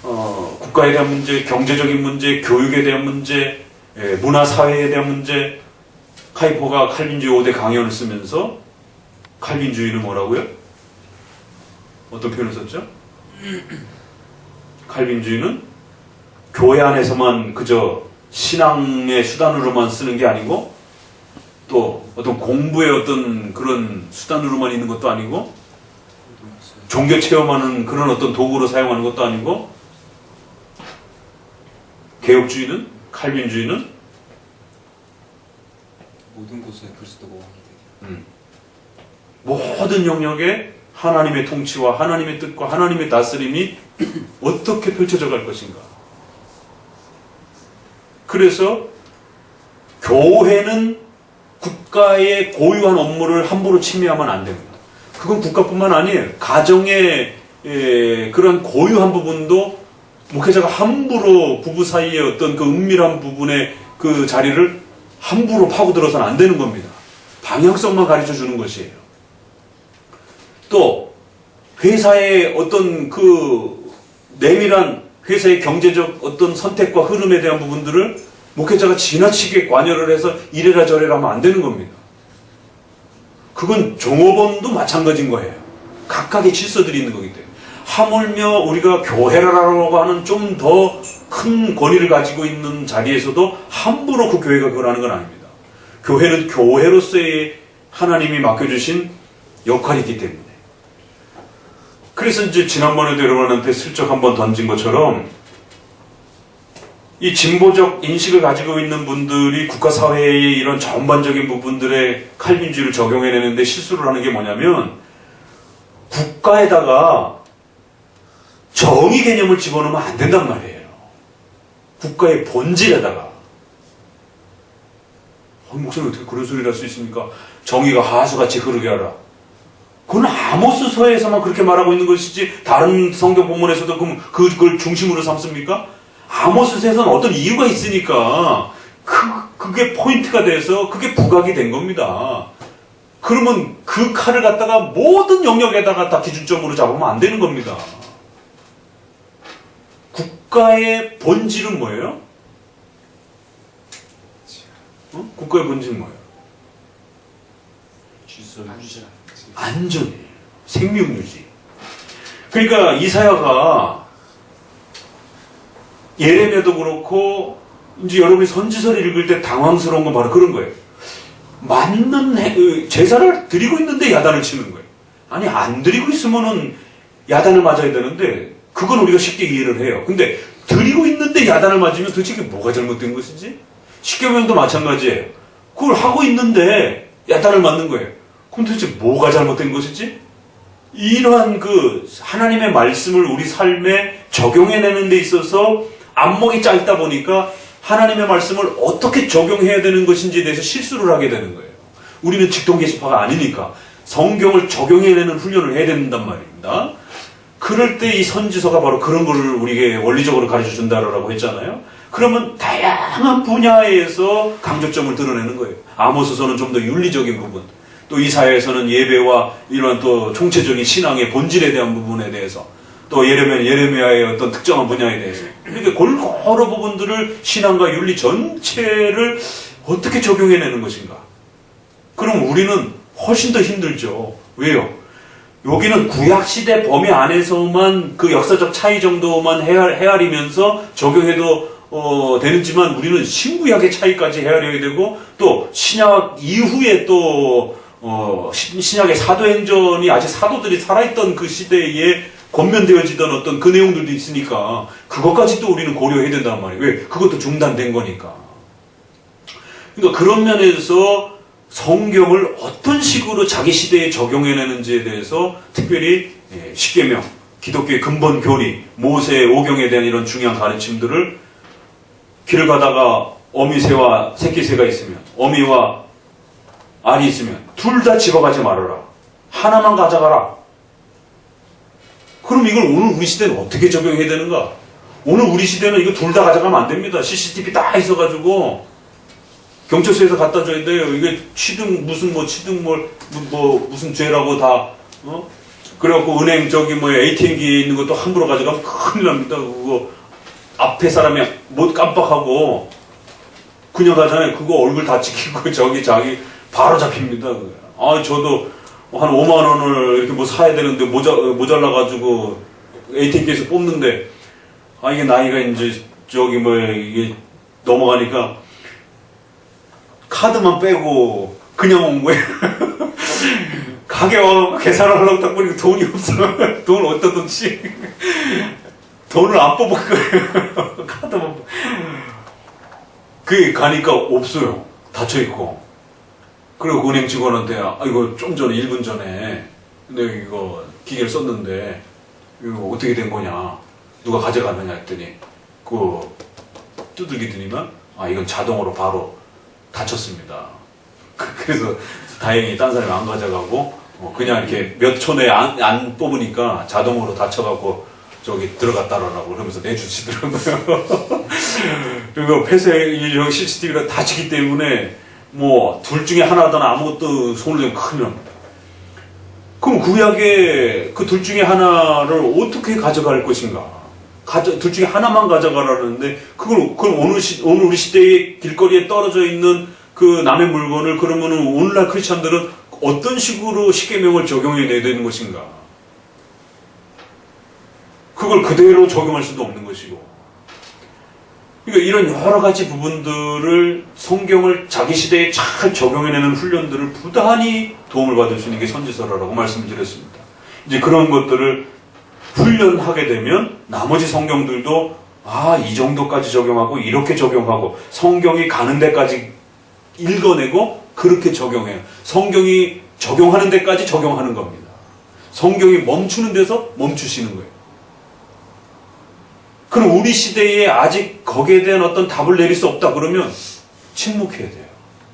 국가에 대한 문제, 경제적인 문제, 교육에 대한 문제, 문화 사회에 대한 문제. 카이퍼가 칼빈주의 5대 강연을 쓰면서 칼빈주의는 뭐라고요? 어떤 표현을 썼죠? 칼빈주의는 교회 안에서만 그저 신앙의 수단으로만 쓰는 게 아니고 또 어떤 공부의 어떤 그런 수단으로만 있는 것도 아니고 종교 체험하는 그런 어떤 도구로 사용하는 것도 아니고 개혁주의는 칼빈주의는 모든 곳에 그리스도가 왕이 되게 모든 영역에 하나님의 통치와 하나님의 뜻과 하나님의 다스림이 어떻게 펼쳐져 갈 것인가. 그래서 교회는 국가의 고유한 업무를 함부로 침해하면 안 됩니다. 그건 국가뿐만 아니에요. 가정의 그런 고유한 부분도 목회자가 함부로 부부 사이의 어떤 그 은밀한 부분의 그 자리를 함부로 파고들어서는 안 되는 겁니다. 방향성만 가르쳐 주는 것이에요. 또 회사의 어떤 그 내밀한 회사의 경제적 어떤 선택과 흐름에 대한 부분들을 목회자가 지나치게 관여를 해서 이래라 저래라 하면 안 되는 겁니다. 그건 종업원도 마찬가지인 거예요. 각각의 질서들이 있는 거기 때문에. 하물며 우리가 교회라고 하는 좀 더 큰 권위를 가지고 있는 자리에서도 함부로 그 교회가 그걸 하는 건 아닙니다. 교회는 교회로서의 하나님이 맡겨주신 역할이 있기 때문에. 그래서 이제 지난번에도 여러분한테 슬쩍 한번 던진 것처럼 이 진보적 인식을 가지고 있는 분들이 국가사회의 이런 전반적인 부분들의 칼빈주의를 적용해내는데 실수를 하는 게 뭐냐면 국가에다가 정의 개념을 집어넣으면 안 된단 말이에요. 국가의 본질에다가. 목사님 어떻게 그런 소리를 할 수 있습니까? 정의가 하수같이 흐르게 하라. 그건 아모스서에서만 그렇게 말하고 있는 것이지 다른 성경 본문에서도 그걸 중심으로 삼습니까? 아모스서에서는 어떤 이유가 있으니까 그게 포인트가 돼서 그게 부각이 된 겁니다. 그러면 그 칼을 갖다가 모든 영역에다가 다 기준점으로 잡으면 안 되는 겁니다. 국가의 본질은 뭐예요? 국가의 본질은 뭐예요? 안전이에요. 생명유지. 그러니까 이사야가 예레미야도 그렇고 이제 여러분이 선지서를 읽을 때 당황스러운 건 바로 그런 거예요. 맞는 제사를 드리고 있는데 야단을 치는 거예요. 아니 안 드리고 있으면은 야단을 맞아야 되는데 그건 우리가 쉽게 이해를 해요. 근데 드리고 있는데 야단을 맞으면 도대체 이게 뭐가 잘못된 것이지? 십계명도 마찬가지예요. 그걸 하고 있는데 야단을 맞는 거예요. 그럼 도대체 뭐가 잘못된 것이지? 이러한 그 하나님의 말씀을 우리 삶에 적용해내는 데 있어서 안목이 짧다 보니까 하나님의 말씀을 어떻게 적용해야 되는 것인지에 대해서 실수를 하게 되는 거예요. 우리는 직통 계시파가 아니니까 성경을 적용해내는 훈련을 해야 된단 말입니다. 그럴 때 이 선지서가 바로 그런 걸 우리에게 원리적으로 가르쳐 준다라고 했잖아요. 그러면 다양한 분야에서 강조점을 드러내는 거예요. 아모스서는 좀 더 윤리적인 부분, 또 이사야에서는 예배와 이런 또 총체적인 신앙의 본질에 대한 부분에 대해서, 또 예레미야의 어떤 특정한 분야에 대해서 이렇게 골고루 부분들을 신앙과 윤리 전체를 어떻게 적용해내는 것인가. 그럼 우리는 훨씬 더 힘들죠. 왜요? 여기는 구약시대 범위 안에서만 그 역사적 차이 정도만 헤아리면서 적용해도 되는지만 우리는 신구약의 차이까지 헤아려야 되고 또 신약 이후에 또 신약의 사도행전이 아직 사도들이 살아있던 그 시대에 권면되어지던 어떤 그 내용들도 있으니까 그것까지 또 우리는 고려해야 된단 말이에요. 왜? 그것도 중단된 거니까. 그러니까 그런 면에서 성경을 어떤 식으로 자기 시대에 적용해내는지에 대해서 특별히 십계명, 기독교의 근본 교리, 모세의 오경에 대한 이런 중요한 가르침들을 길을 가다가 어미새와 새끼새가 있으면 어미와 알이 있으면 둘 다 집어가지 말아라. 하나만 가져가라. 그럼 이걸 오늘 우리 시대는 어떻게 적용해야 되는가? 오늘 우리 시대는 이거 둘 다 가져가면 안 됩니다. CCTV 다 있어가지고 경찰서에서 갖다 줘야 돼요. 이게 취등 무슨 죄라고 다 그래갖고 은행 저기 뭐 ATM기 있는 것도 함부로 가져가면 큰일 납니다. 그거 앞에 사람이 못 깜빡하고 그냥 가잖아요. 그거 얼굴 다 찍히고 저기 자기 바로 잡힙니다. 저도 한 5만 원을 이렇게 뭐 사야 되는데 모자라가지고 ATM기에서 뽑는데 이게 나이가 이제 저기 뭐 이게 넘어가니까 카드만 빼고 그냥 온 거예요. 가게 와서 계산을 하려고 딱 보니까 돈이 없어. 돈을 어떠든지 돈을 안 뽑은 거예요. 카드만. 그게 가니까 없어요. 닫혀있고. 그리고 은행 직원한테 이거 좀 전에 1분 전에 내가 이거 기계를 썼는데 이거 어떻게 된 거냐, 누가 가져갔느냐 했더니 두들기더니만 이건 자동으로 바로 닫혔습니다. 그래서 다행히 딴 사람이 안 가져가고 그냥 이렇게 몇 초 내에 안 뽑으니까 자동으로 닫혀가고 저기 들어갔다라고 그러면서 내주시더라고요. 그리고 폐쇄 CCTV가 닫히기 때문에 뭐 둘 중에 하나든 아무것도 손을 대면 큰일 납니다. 그럼 구약에 그 둘 중에 하나를 어떻게 가져갈 것인가? 둘 중에 하나만 가져가라는데 그럼 오늘 우리 시대의 길거리에 떨어져 있는 그 남의 물건을 그러면은 오늘날 크리스천들은 어떤 식으로 십계명을 적용해 내야 되는 것인가? 그걸 그대로 적용할 수도 없는 것이고. 그러니까 이런 여러 가지 부분들을 성경을 자기 시대에 잘 적용해내는 훈련들을 부단히 도움을 받을 수 있는 게 선지서라고 말씀을 드렸습니다. 이제 그런 것들을 훈련하게 되면 나머지 성경들도 이 정도까지 적용하고 이렇게 적용하고 성경이 가는 데까지 읽어내고 그렇게 적용해요. 성경이 적용하는 데까지 적용하는 겁니다. 성경이 멈추는 데서 멈추시는 거예요. 그럼 우리 시대에 아직 거기에 대한 어떤 답을 내릴 수 없다 그러면 침묵해야 돼요.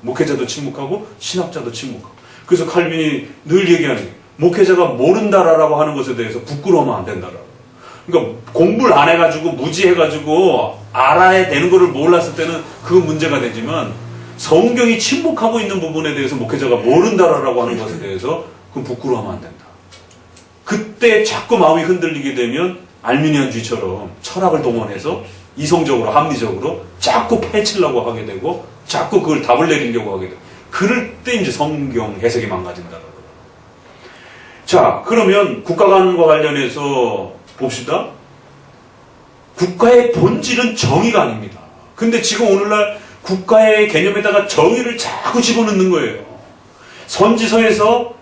목회자도 침묵하고 신학자도 침묵하고. 그래서 칼빈이 늘 얘기하는 게 목회자가 모른다라고 하는 것에 대해서 부끄러워하면 안 된다라고. 그러니까 공부를 안 해가지고 무지해가지고 알아야 되는 거를 몰랐을 때는 그건 문제가 되지만 성경이 침묵하고 있는 부분에 대해서 목회자가 모른다라고 하는 것에 대해서 그건 부끄러워하면 안 된다. 그때 자꾸 마음이 흔들리게 되면 알미니안주의처럼 철학을 동원해서 이성적으로 합리적으로 자꾸 패치려고 하게 되고 자꾸 그걸 답을 내리려고 하게 되고 그럴 때 이제 성경 해석이 망가진다. 자, 그러면 국가관과 관련해서 봅시다. 국가의 본질은 정의가 아닙니다. 근데 지금 오늘날 국가의 개념에다가 정의를 자꾸 집어넣는 거예요. 선지서에서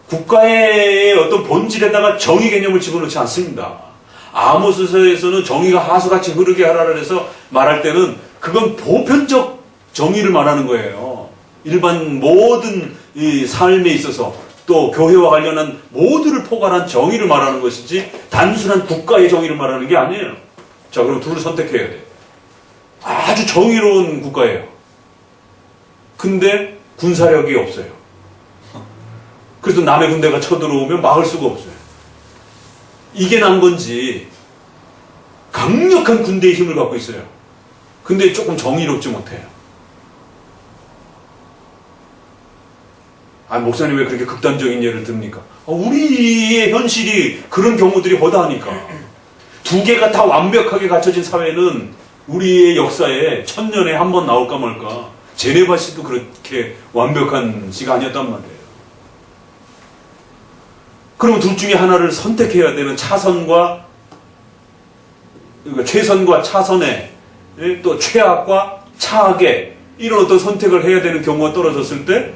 국가의 어떤 본질에다가 정의 개념을 집어넣지 않습니다. 아모스서에서는 정의가 하수같이 흐르게 하라 해서 말할 때는 그건 보편적 정의를 말하는 거예요. 일반 모든 이 삶에 있어서 또 교회와 관련한 모두를 포괄한 정의를 말하는 것이지 단순한 국가의 정의를 말하는 게 아니에요. 자, 그럼 둘을 선택해야 돼요. 아주 정의로운 국가예요. 근데 군사력이 없어요. 그래서 남의 군대가 쳐들어오면 막을 수가 없어요. 이게 난 건지 강력한 군대의 힘을 갖고 있어요. 근데 조금 정의롭지 못해요. 목사님 왜 그렇게 극단적인 예를 듭니까? 우리의 현실이 그런 경우들이 허다하니까. 두 개가 다 완벽하게 갖춰진 사회는 우리의 역사에 1000년에 한 번 나올까 말까. 제네바 시도 그렇게 완벽한 시가 아니었단 말이에요. 그러면 둘 중에 하나를 선택해야 되는 차선과 그러니까 최선과 차선에 또 최악과 차악에 이런 어떤 선택을 해야 되는 경우가 떨어졌을 때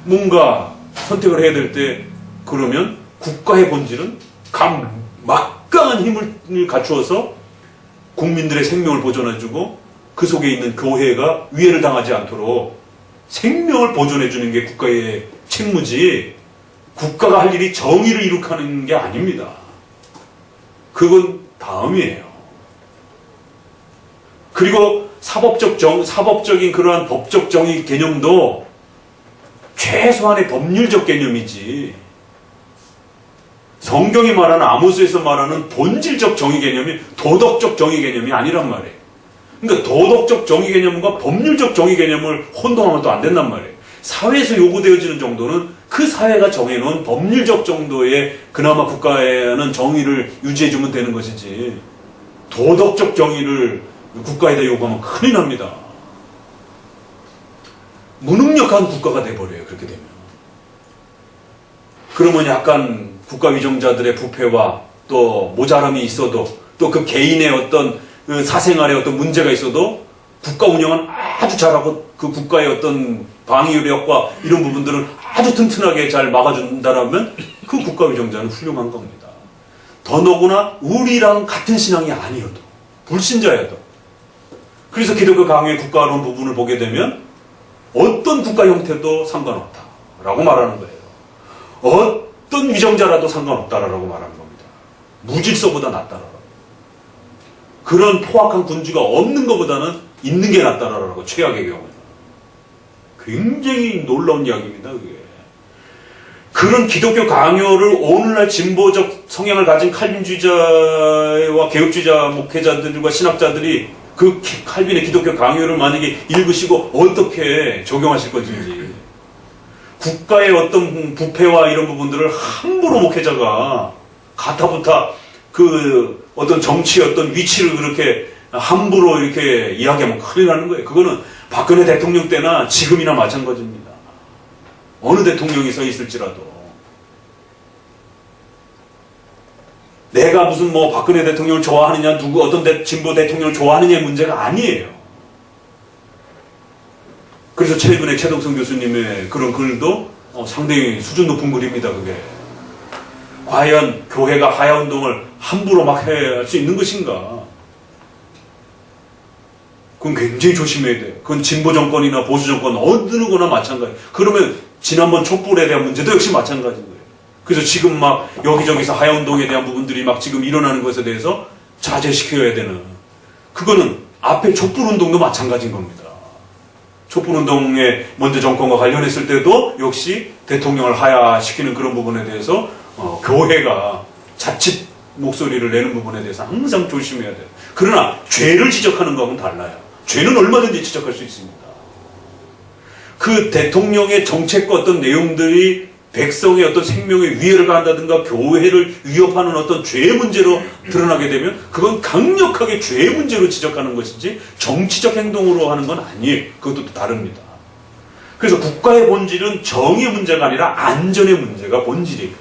뭔가 선택을 해야 될 때 그러면 국가의 본질은 막강한 힘을 갖추어서 국민들의 생명을 보존해주고 그 속에 있는 교회가 위해를 당하지 않도록 생명을 보존해주는 게 국가의 책무지 국가가 할 일이 정의를 이룩하는 게 아닙니다. 그건 다음이에요. 그리고 사법적인 그러한 법적 정의 개념도 최소한의 법률적 개념이지 성경이 말하는 아모스에서 말하는 본질적 정의 개념이 도덕적 정의 개념이 아니란 말이에요. 그러니까 도덕적 정의 개념과 법률적 정의 개념을 혼동하면 또 안 된단 말이에요. 사회에서 요구되어지는 정도는 그 사회가 정해놓은 법률적 정도의 그나마 국가에는 정의를 유지해주면 되는 것이지 도덕적 정의를 국가에다 요구하면 큰일 납니다. 무능력한 국가가 돼버려요. 그렇게 되면. 그러면 약간 국가 위정자들의 부패와 또 모자람이 있어도 또 그 개인의 어떤 그 사생활에 어떤 문제가 있어도 국가 운영은 아주 잘하고 그 국가의 어떤 방위력과 이런 부분들을 아주 튼튼하게 잘 막아준다라면 그 국가 위정자는 훌륭한 겁니다. 더더구나 우리랑 같은 신앙이 아니어도 불신자여도 그래서 기독교 강요의 국가론 부분을 보게 되면 어떤 국가 형태도 상관없다라고 말하는 거예요. 어떤 위정자라도 상관없다라고 말하는 겁니다. 무질서보다 낫다라고. 그런 포악한 군주가 없는 것보다는 있는 게 낫다라고 최악의 경우에. 굉장히 놀라운 이야기입니다. 그게. 그런 기독교 강요를 오늘날 진보적 성향을 가진 칼빈주의자와 개혁주의자 목회자들과 신학자들이 그 칼빈의 기독교 강요를 만약에 읽으시고 어떻게 적용하실 것인지 국가의 어떤 부패와 이런 부분들을 함부로 목회자가 가타부타 그 어떤 정치의 어떤 위치를 그렇게 함부로 이렇게 이야기하면 큰일 나는 거예요. 그거는 박근혜 대통령 때나 지금이나 마찬가지입니다. 어느 대통령이 서 있을지라도 내가 무슨 뭐 박근혜 대통령을 좋아하느냐 누구 어떤 진보 대통령을 좋아하느냐의 문제가 아니에요. 그래서 최근에 최덕성 교수님의 그런 글도 상당히 수준 높은 글입니다. 그게 과연 교회가 하야운동을 함부로 막 할 수 있는 것인가? 그건 굉장히 조심해야 돼요. 그건 진보 정권이나 보수 정권 어느 거나 마찬가지예요. 그러면 지난번 촛불에 대한 문제도 역시 마찬가지인 거예요. 그래서 지금 막 여기저기서 하야운동에 대한 부분들이 막 지금 일어나는 것에 대해서 자제시켜야 되는 그거는 앞에 촛불운동도 마찬가지인 겁니다. 촛불운동에 먼저 정권과 관련했을 때도 역시 대통령을 하야시키는 그런 부분에 대해서 교회가 자칫 목소리를 내는 부분에 대해서 항상 조심해야 돼요. 그러나 죄를 지적하는 거하고는 달라요. 죄는 얼마든지 지적할 수 있습니다. 그 대통령의 정책과 어떤 내용들이 백성의 어떤 생명에 위해를 가한다든가 교회를 위협하는 어떤 죄의 문제로 드러나게 되면 그건 강력하게 죄의 문제로 지적하는 것이지 정치적 행동으로 하는 건 아니에요. 그것도 또 다릅니다. 그래서 국가의 본질은 정의의 문제가 아니라 안전의 문제가 본질이에요.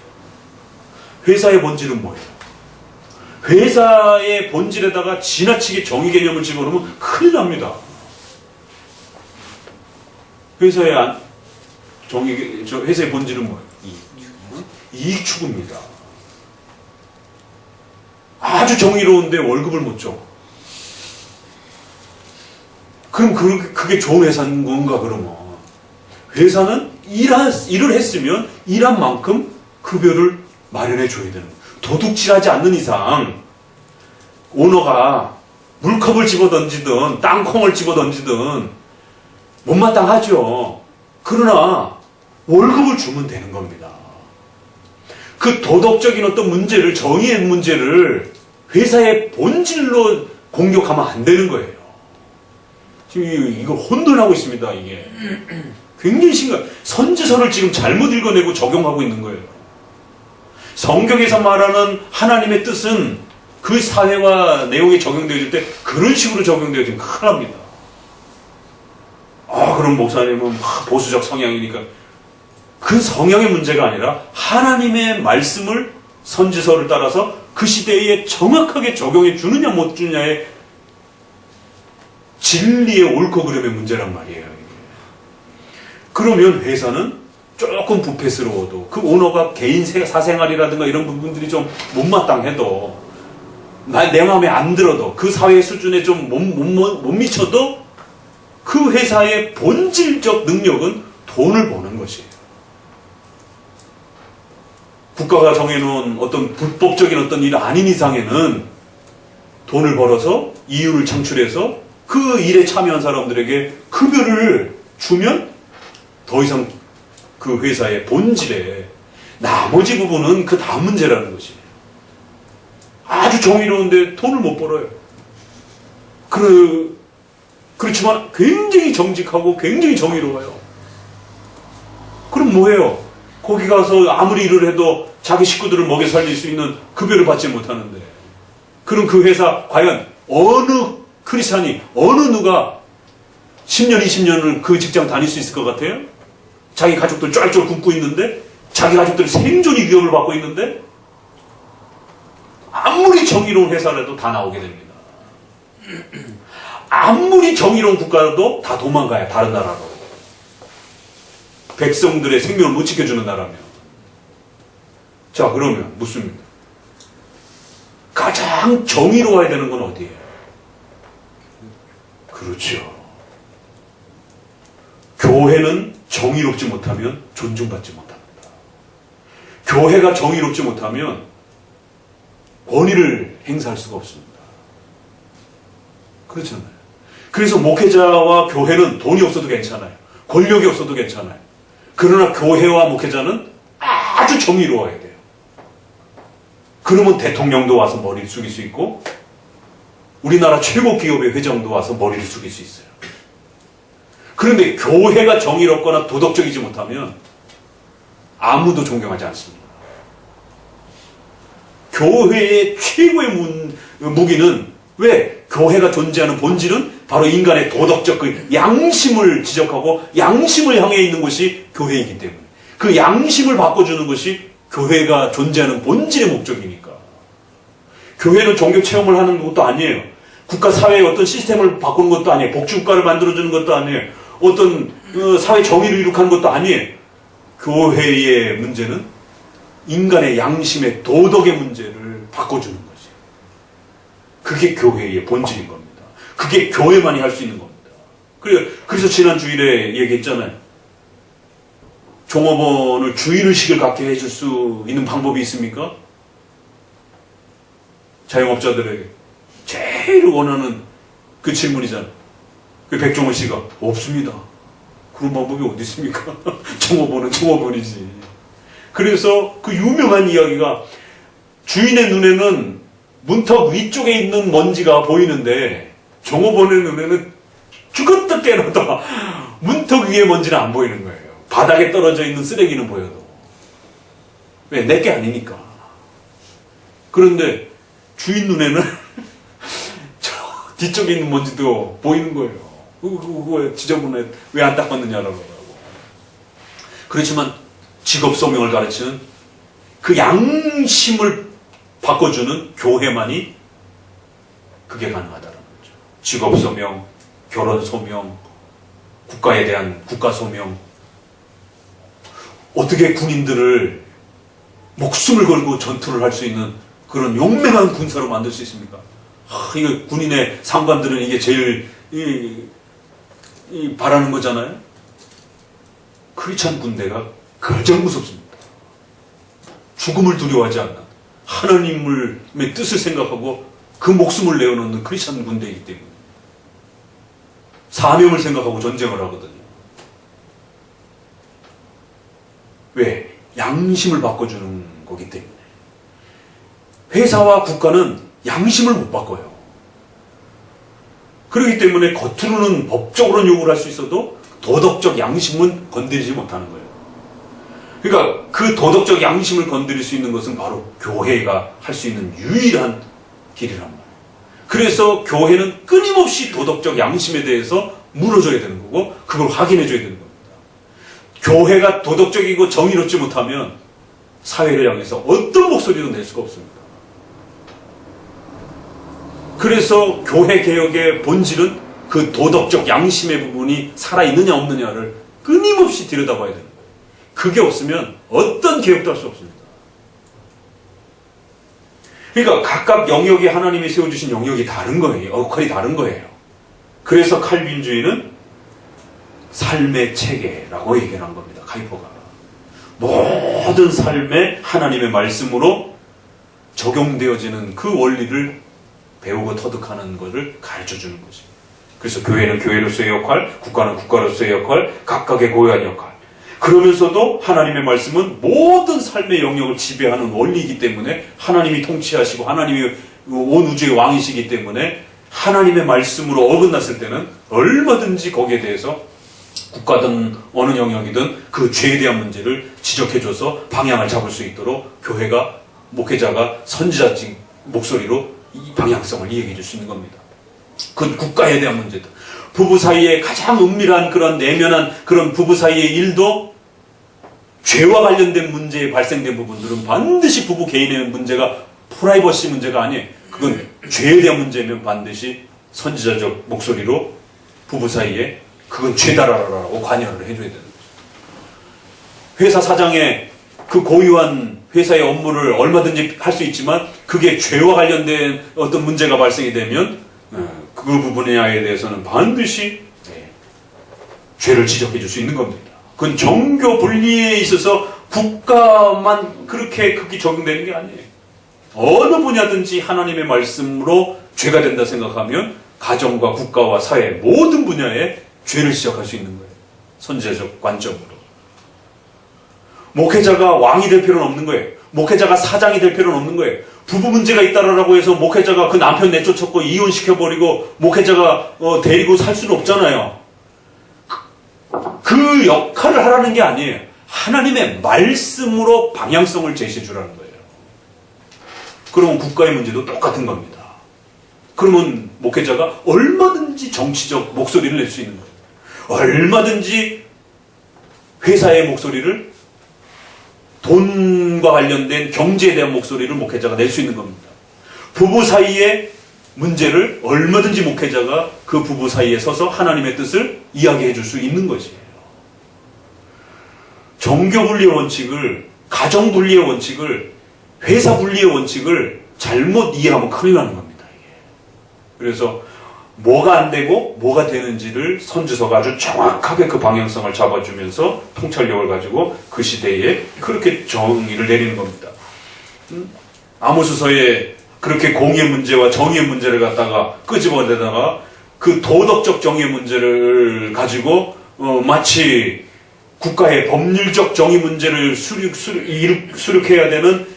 회사의 본질은 뭐예요? 회사의 본질에다가 지나치게 정의 개념을 집어넣으면 큰일 납니다. 회사의 회사의 본질은 뭐예요? 이익 추구입니다. 아주 정의로운데 월급을 못 줘. 그럼 그게 좋은 회사인 건가, 그러면? 회사는 일을 했으면 일한 만큼 급여를 마련해 줘야 되는 거예요. 도둑질하지 않는 이상 오너가 물컵을 집어던지든 땅콩을 집어던지든 못마땅하죠. 그러나 월급을 주면 되는 겁니다. 그 도덕적인 어떤 문제를 정의의 문제를 회사의 본질로 공격하면 안 되는 거예요. 지금 이거 혼돈하고 있습니다. 이게 굉장히 선지서를 지금 잘못 읽어내고 적용하고 있는 거예요. 성경에서 말하는 하나님의 뜻은 그 사회와 내용이 적용되어질 때 그런 식으로 적용되어지면 큰일 납니다. 그럼 목사님은 보수적 성향이니까 그 성향의 문제가 아니라 하나님의 말씀을 선지서를 따라서 그 시대에 정확하게 적용해 주느냐 못 주느냐의 진리의 옳고 그름의 문제란 말이에요. 그러면 회사는 조금 부패스러워도 그 오너가 개인 사생활이라든가 이런 부분들이 좀 못마땅해도 내 마음에 안 들어도 그 사회 수준에 좀 못 미쳐도 그 회사의 본질적 능력은 돈을 버는 것이에요. 국가가 정해놓은 어떤 불법적인 어떤 일 아닌 이상에는 돈을 벌어서 이유를 창출해서 그 일에 참여한 사람들에게 급여를 주면 더 이상 그 회사의 본질에 나머지 부분은 그 다음 문제라는 것이에요. 아주 정의로운데 돈을 못 벌어요. 그렇지만 굉장히 정직하고 굉장히 정의로워요. 그럼 뭐예요? 거기 가서 아무리 일을 해도 자기 식구들을 먹여 살릴 수 있는 급여를 받지 못하는데, 그럼 그 회사 과연 어느 크리스찬이, 어느 누가 10년, 20년을 그 직장 다닐 수 있을 것 같아요? 자기 가족들 쫄쫄 굶고 있는데, 자기 가족들이 생존이 위협을 받고 있는데, 아무리 정의로운 회사라도 다 나오게 됩니다. 아무리 정의로운 국가라도 다 도망가요, 다른 나라로. 백성들의 생명을 못 지켜주는 나라면. 자, 그러면 묻습니다. 가장 정의로워야 되는 건 어디예요? 그렇죠. 교회는 정의롭지 못하면 존중받지 못합니다. 교회가 정의롭지 못하면 권위를 행사할 수가 없습니다. 그렇잖아요. 그래서 목회자와 교회는 돈이 없어도 괜찮아요. 권력이 없어도 괜찮아요. 그러나 교회와 목회자는 아주 정의로워야 돼요. 그러면 대통령도 와서 머리를 숙일 수 있고, 우리나라 최고 기업의 회장도 와서 머리를 숙일 수 있어요. 그런데 교회가 정의롭거나 도덕적이지 못하면 아무도 존경하지 않습니다. 교회의 최고의 무기는, 왜? 교회가 존재하는 본질은 바로 인간의 도덕적 그 양심을 지적하고 양심을 향해 있는 것이 교회이기 때문에, 그 양심을 바꿔주는 것이 교회가 존재하는 본질의 목적이니까. 교회는 종교 체험을 하는 것도 아니에요. 국가 사회의 어떤 시스템을 바꾸는 것도 아니에요. 복지국가를 만들어주는 것도 아니에요. 어떤 사회 정의를 이룩하는 것도 아니에요. 교회의 문제는 인간의 양심의 도덕의 문제를 바꿔주는 거지. 그게 교회의 본질인 겁니다. 그게 교회만이 할 수 있는 겁니다. 그래서 지난 주일에 얘기했잖아요. 종업원을 주일의식을 갖게 해줄 수 있는 방법이 있습니까? 자영업자들에게 제일 원하는 그 질문이잖아요. 그 백종원 씨가 없습니다. 그런 방법이 어디 있습니까? 종업원은 종업원이지. 그래서 그 유명한 이야기가, 주인의 눈에는 문턱 위쪽에 있는 먼지가 보이는데 종업원의 눈에는 죽었다 깨어났다 문턱 위에 먼지는 안 보이는 거예요. 바닥에 떨어져 있는 쓰레기는 보여도. 왜? 내게 아니니까. 그런데 주인 눈에는 저 뒤쪽에 있는 먼지도 보이는 거예요. 그거 지저분해. 왜 안 닦았느냐라고. 그렇지만 직업 소명을 가르치는 그 양심을 바꿔주는 교회만이 그게 가능하다는 거죠. 직업 소명, 결혼 소명, 국가에 대한 국가 소명. 어떻게 군인들을 목숨을 걸고 전투를 할 수 있는 그런 용맹한 군사로 만들 수 있습니까? 이거 군인의 상관들은 이게 제일 바라는 거잖아요. 크리스찬 군대가 가장 무섭습니다. 죽음을 두려워하지 않는, 하나님의 뜻을 생각하고 그 목숨을 내어놓는 크리스찬 군대이기 때문에 사명을 생각하고 전쟁을 하거든요. 왜? 양심을 바꿔주는 거기 때문에. 회사와 국가는 양심을 못 바꿔요. 그렇기 때문에 겉으로는 법적으로는 요구를 할 수 있어도 도덕적 양심은 건드리지 못하는 거예요. 그러니까 그 도덕적 양심을 건드릴 수 있는 것은 바로 교회가 할 수 있는 유일한 길이란 말이에요. 그래서 교회는 끊임없이 도덕적 양심에 대해서 물어줘야 되는 거고, 그걸 확인해 줘야 되는 겁니다. 교회가 도덕적이고 정의롭지 못하면 사회를 향해서 어떤 목소리도 낼 수가 없습니다. 그래서 교회 개혁의 본질은 그 도덕적 양심의 부분이 살아있느냐 없느냐를 끊임없이 들여다봐야 되는 거예요. 그게 없으면 어떤 개혁도 할 수 없습니다. 그러니까 각각 영역이 하나님이 세워주신 영역이 다른 거예요. 역할이 다른 거예요. 그래서 칼빈주의는 삶의 체계라고 얘기를 한 겁니다. 카이퍼가. 모든 삶에 하나님의 말씀으로 적용되어지는 그 원리를 배우고 터득하는 것을 가르쳐주는 거지. 그래서 교회는 교회로서의 역할, 국가는 국가로서의 역할, 각각의 고유한 역할. 그러면서도 하나님의 말씀은 모든 삶의 영역을 지배하는 원리이기 때문에, 하나님이 통치하시고 하나님이 온 우주의 왕이시기 때문에 하나님의 말씀으로 어긋났을 때는 얼마든지 거기에 대해서 국가든 어느 영역이든 그 죄에 대한 문제를 지적해줘서 방향을 잡을 수 있도록 교회가, 목회자가 선지자적 목소리로 이 방향성을 이야기해 줄 수 있는 겁니다. 그건 국가에 대한 문제다. 부부 사이에 가장 은밀한 그런 내면한 그런 부부 사이의 일도 죄와 관련된 문제에 발생된 부분들은 반드시 부부 개인의 문제가 프라이버시 문제가 아니에요. 그건 죄에 대한 문제면 반드시 선지자적 목소리로 부부 사이에 그건 죄다라고 관여를 해줘야 되는 거죠. 회사 사장의 그 고유한 회사의 업무를 얼마든지 할 수 있지만 그게 죄와 관련된 어떤 문제가 발생이 되면 그 부분에 대해서는 반드시 죄를 지적해 줄 수 있는 겁니다. 그건 정교 분리에 있어서 국가만 그렇게 크게 적용되는 게 아니에요. 어느 분야든지 하나님의 말씀으로 죄가 된다 생각하면 가정과 국가와 사회 모든 분야에 죄를 지적할 수 있는 거예요. 선지자적 관점으로. 목회자가 왕이 될 필요는 없는 거예요. 목회자가 사장이 될 필요는 없는 거예요. 부부 문제가 있다라고 해서 목회자가 그 남편 내쫓았고 이혼시켜버리고 목회자가 데리고 살 수는 없잖아요. 그 역할을 하라는 게 아니에요. 하나님의 말씀으로 방향성을 제시해 주라는 거예요. 그러면 국가의 문제도 똑같은 겁니다. 그러면 목회자가 얼마든지 정치적 목소리를 낼 수 있는 거예요. 얼마든지 회사의 목소리를, 돈과 관련된 경제에 대한 목소리를 목회자가 낼 수 있는 겁니다. 부부 사이의 문제를 얼마든지 목회자가 그 부부 사이에 서서 하나님의 뜻을 이야기해 줄 수 있는 것이에요. 정교 분리의 원칙을, 가정 분리의 원칙을, 회사 분리의 원칙을 잘못 이해하면 큰일 나는 겁니다. 이게. 그래서 뭐가 안 되고 뭐가 되는지를 선지서가 아주 정확하게 그 방향성을 잡아주면서 통찰력을 가지고 그 시대에 그렇게 정의를 내리는 겁니다. 아모스서에 그렇게 공의 문제와 정의의 문제를 갖다가 끄집어내다가 그 도덕적 정의의 문제를 가지고 마치 국가의 법률적 정의 문제를 수륙해야 되는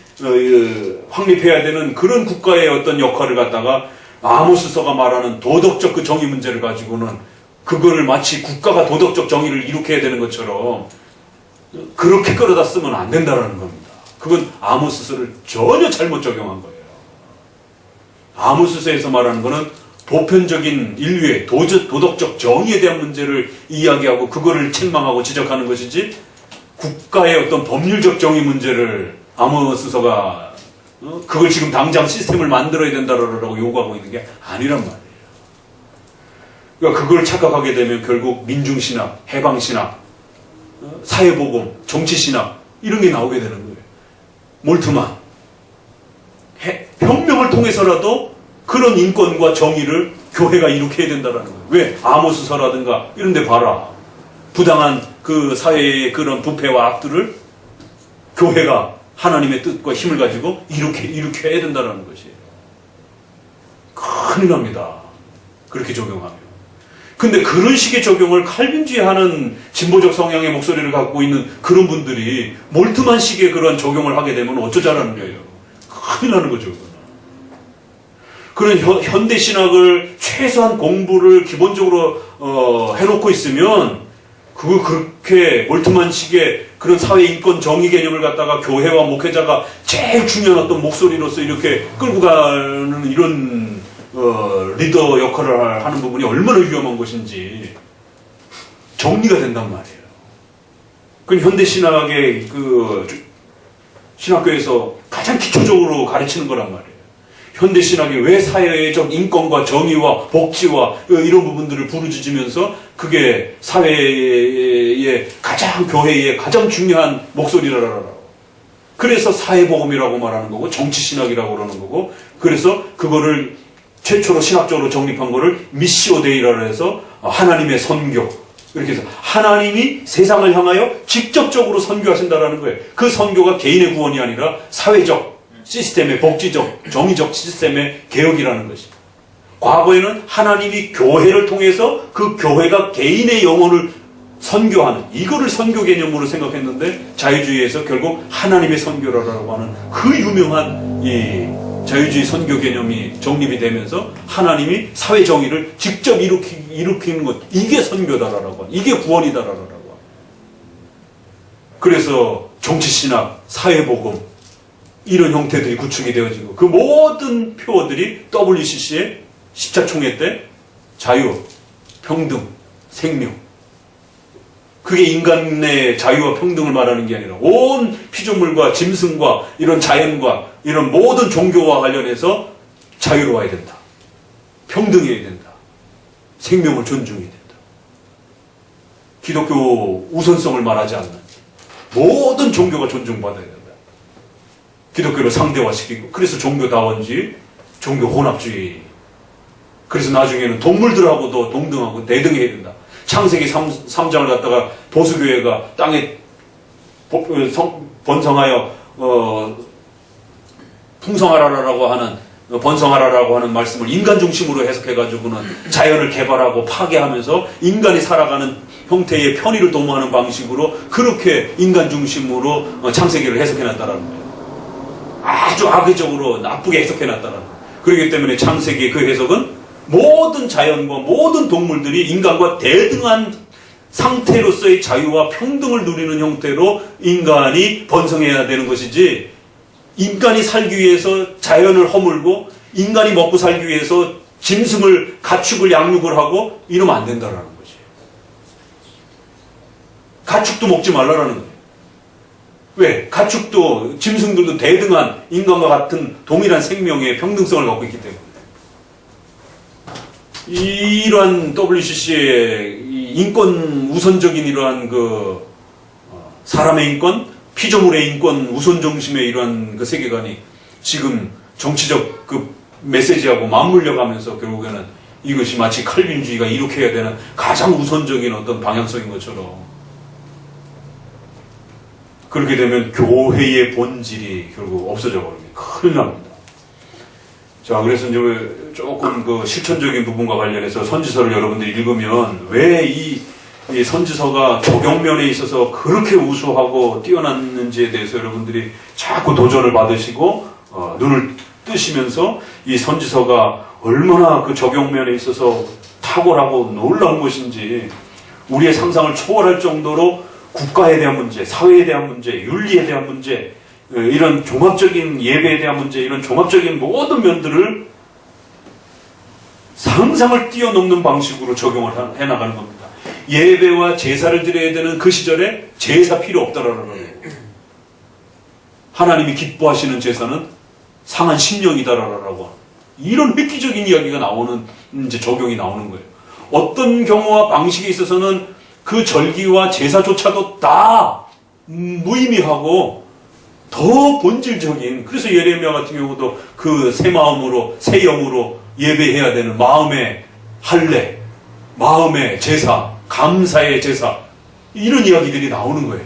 확립해야 되는 그런 국가의 어떤 역할을 갖다가 아모스서가 말하는 도덕적 그 정의 문제를 가지고는 그거를 마치 국가가 도덕적 정의를 이룩해야 되는 것처럼 그렇게 끌어다 쓰면 안 된다는 겁니다. 그건 아모스서를 전혀 잘못 적용한 거예요. 아모스서에서 말하는 거는 보편적인 인류의 도덕적 정의에 대한 문제를 이야기하고 그거를 책망하고 지적하는 것이지 국가의 어떤 법률적 정의 문제를 아모스서가 그걸 지금 당장 시스템을 만들어야 된다라고 요구하고 있는 게 아니란 말이에요. 그러니까 그걸 착각하게 되면 결국 민중신학, 해방신학, 사회복음, 정치신학 이런 게 나오게 되는 거예요. 몰트만 혁명을 통해서라도 그런 인권과 정의를 교회가 이룩해야 된다라는 거예요. 왜? 아모스서라든가 이런 데 봐라. 부당한 그 사회의 그런 부패와 악들을 교회가 하나님의 뜻과 힘을 가지고 이룩해야 된다는 것이에요. 큰일 납니다. 그렇게 적용하면. 근데 그런 식의 적용을 칼빈주의하는 진보적 성향의 목소리를 갖고 있는 그런 분들이 몰트만식의 그런 적용을 하게 되면 어쩌자라는 거예요. 큰일 나는 거죠. 그런 현대신학을 최소한 공부를 기본적으로 해놓고 있으면 그거 그렇게 몰트만식의 그런 사회인권 정의 개념을 갖다가 교회와 목회자가 제일 중요한 어떤 목소리로서 이렇게 끌고 가는 이런 리더 역할을 하는 부분이 얼마나 위험한 것인지 정리가 된단 말이에요. 그 현대신학의 그 신학교에서 가장 기초적으로 가르치는 거란 말이에요. 현대신학이 왜 사회적 인권과 정의와 복지와 이런 부분들을 부르짖으면서 그게 사회의 가장 교회의 가장 중요한 목소리라고. 그래서 사회복음이라고 말하는 거고 정치신학이라고 그러는 거고 그래서 그거를 최초로 신학적으로 정립한 거를 미시오 데이라고 해서 하나님의 선교 이렇게 해서 하나님이 세상을 향하여 직접적으로 선교하신다라는 거예요. 그 선교가 개인의 구원이 아니라 사회적 시스템의 복지적, 정의적 시스템의 개혁이라는 것입니다. 과거에는 하나님이 교회를 통해서 그 교회가 개인의 영혼을 선교하는 이거를 선교 개념으로 생각했는데 자유주의에서 결국 하나님의 선교라고 하는 그 유명한 이 자유주의 선교 개념이 정립이 되면서 하나님이 사회 정의를 직접 일으키는 것, 이게 선교다라고, 이게 구원이다라고. 그래서 정치신학, 사회복음 이런 형태들이 구축이 되어지고 그 모든 표어들이 WCC의 10차 총회 때 자유, 평등, 생명, 그게 인간의 자유와 평등을 말하는 게 아니라 온 피조물과 짐승과 이런 자연과 이런 모든 종교와 관련해서 자유로워야 된다. 평등해야 된다. 생명을 존중해야 된다. 기독교 우선성을 말하지 않는 모든 종교가 존중받아야 된다. 기독교를 상대화시키고, 그래서 종교다원주의, 종교 혼합주의. 그래서 나중에는 동물들하고도 동등하고 대등해야 된다. 창세기 3장을 갖다가 보수교회가 땅에 번성하여 풍성하라라고 하는, 번성하라라고 하는 말씀을 인간 중심으로 해석해가지고는 자연을 개발하고 파괴하면서 인간이 살아가는 형태의 편의를 도모하는 방식으로 그렇게 인간 중심으로 창세기를 해석해놨다라는 거예요. 아주 악의적으로 나쁘게 해석해놨다라는 거예요. 그렇기 때문에 창세기의 그 해석은 모든 자연과 모든 동물들이 인간과 대등한 상태로서의 자유와 평등을 누리는 형태로 인간이 번성해야 되는 것이지, 인간이 살기 위해서 자연을 허물고 인간이 먹고 살기 위해서 짐승을 가축을 양육을 하고 이러면 안 된다라는 거지. 가축도 먹지 말라라는 거예요. 왜? 가축도 짐승들도 대등한 인간과 같은 동일한 생명의 평등성을 갖고 있기 때문에. 이러한 WCC의 인권 우선적인 이러한 사람의 인권, 피조물의 인권 우선 중심의 이러한 그 세계관이 지금 정치적 그 메시지하고 맞물려 가면서 결국에는 이것이 마치 칼빈주의가 일으켜야 되는 가장 우선적인 어떤 방향성인 것처럼, 그렇게 되면 교회의 본질이 결국 없어져 버립니다. 큰일 납니다. 자, 그래서 이제 조금 그 실천적인 부분과 관련해서 선지서를 여러분들이 읽으면 왜 이 선지서가 적용면에 있어서 그렇게 우수하고 뛰어났는지에 대해서 여러분들이 자꾸 도전을 받으시고 눈을 뜨시면서 이 선지서가 얼마나 그 적용면에 있어서 탁월하고 놀라운 것인지, 우리의 상상을 초월할 정도로 국가에 대한 문제, 사회에 대한 문제, 윤리에 대한 문제, 이런 종합적인 예배에 대한 문제, 이런 종합적인 모든 면들을 상상을 뛰어넘는 방식으로 적용을 해나가는 겁니다. 예배와 제사를 드려야 되는 그 시절에 제사 필요 없다라는 거예요. 하나님이 기뻐하시는 제사는 상한 심령이다라고, 이런 획기적인 이야기가 나오는, 이제 적용이 나오는 거예요. 어떤 경우와 방식에 있어서는 그 절기와 제사조차도 다 무의미하고 더 본질적인, 그래서 예레미야 같은 경우도 그 새 마음으로, 새 영으로 예배해야 되는 마음의 할례, 마음의 제사, 감사의 제사, 이런 이야기들이 나오는 거예요.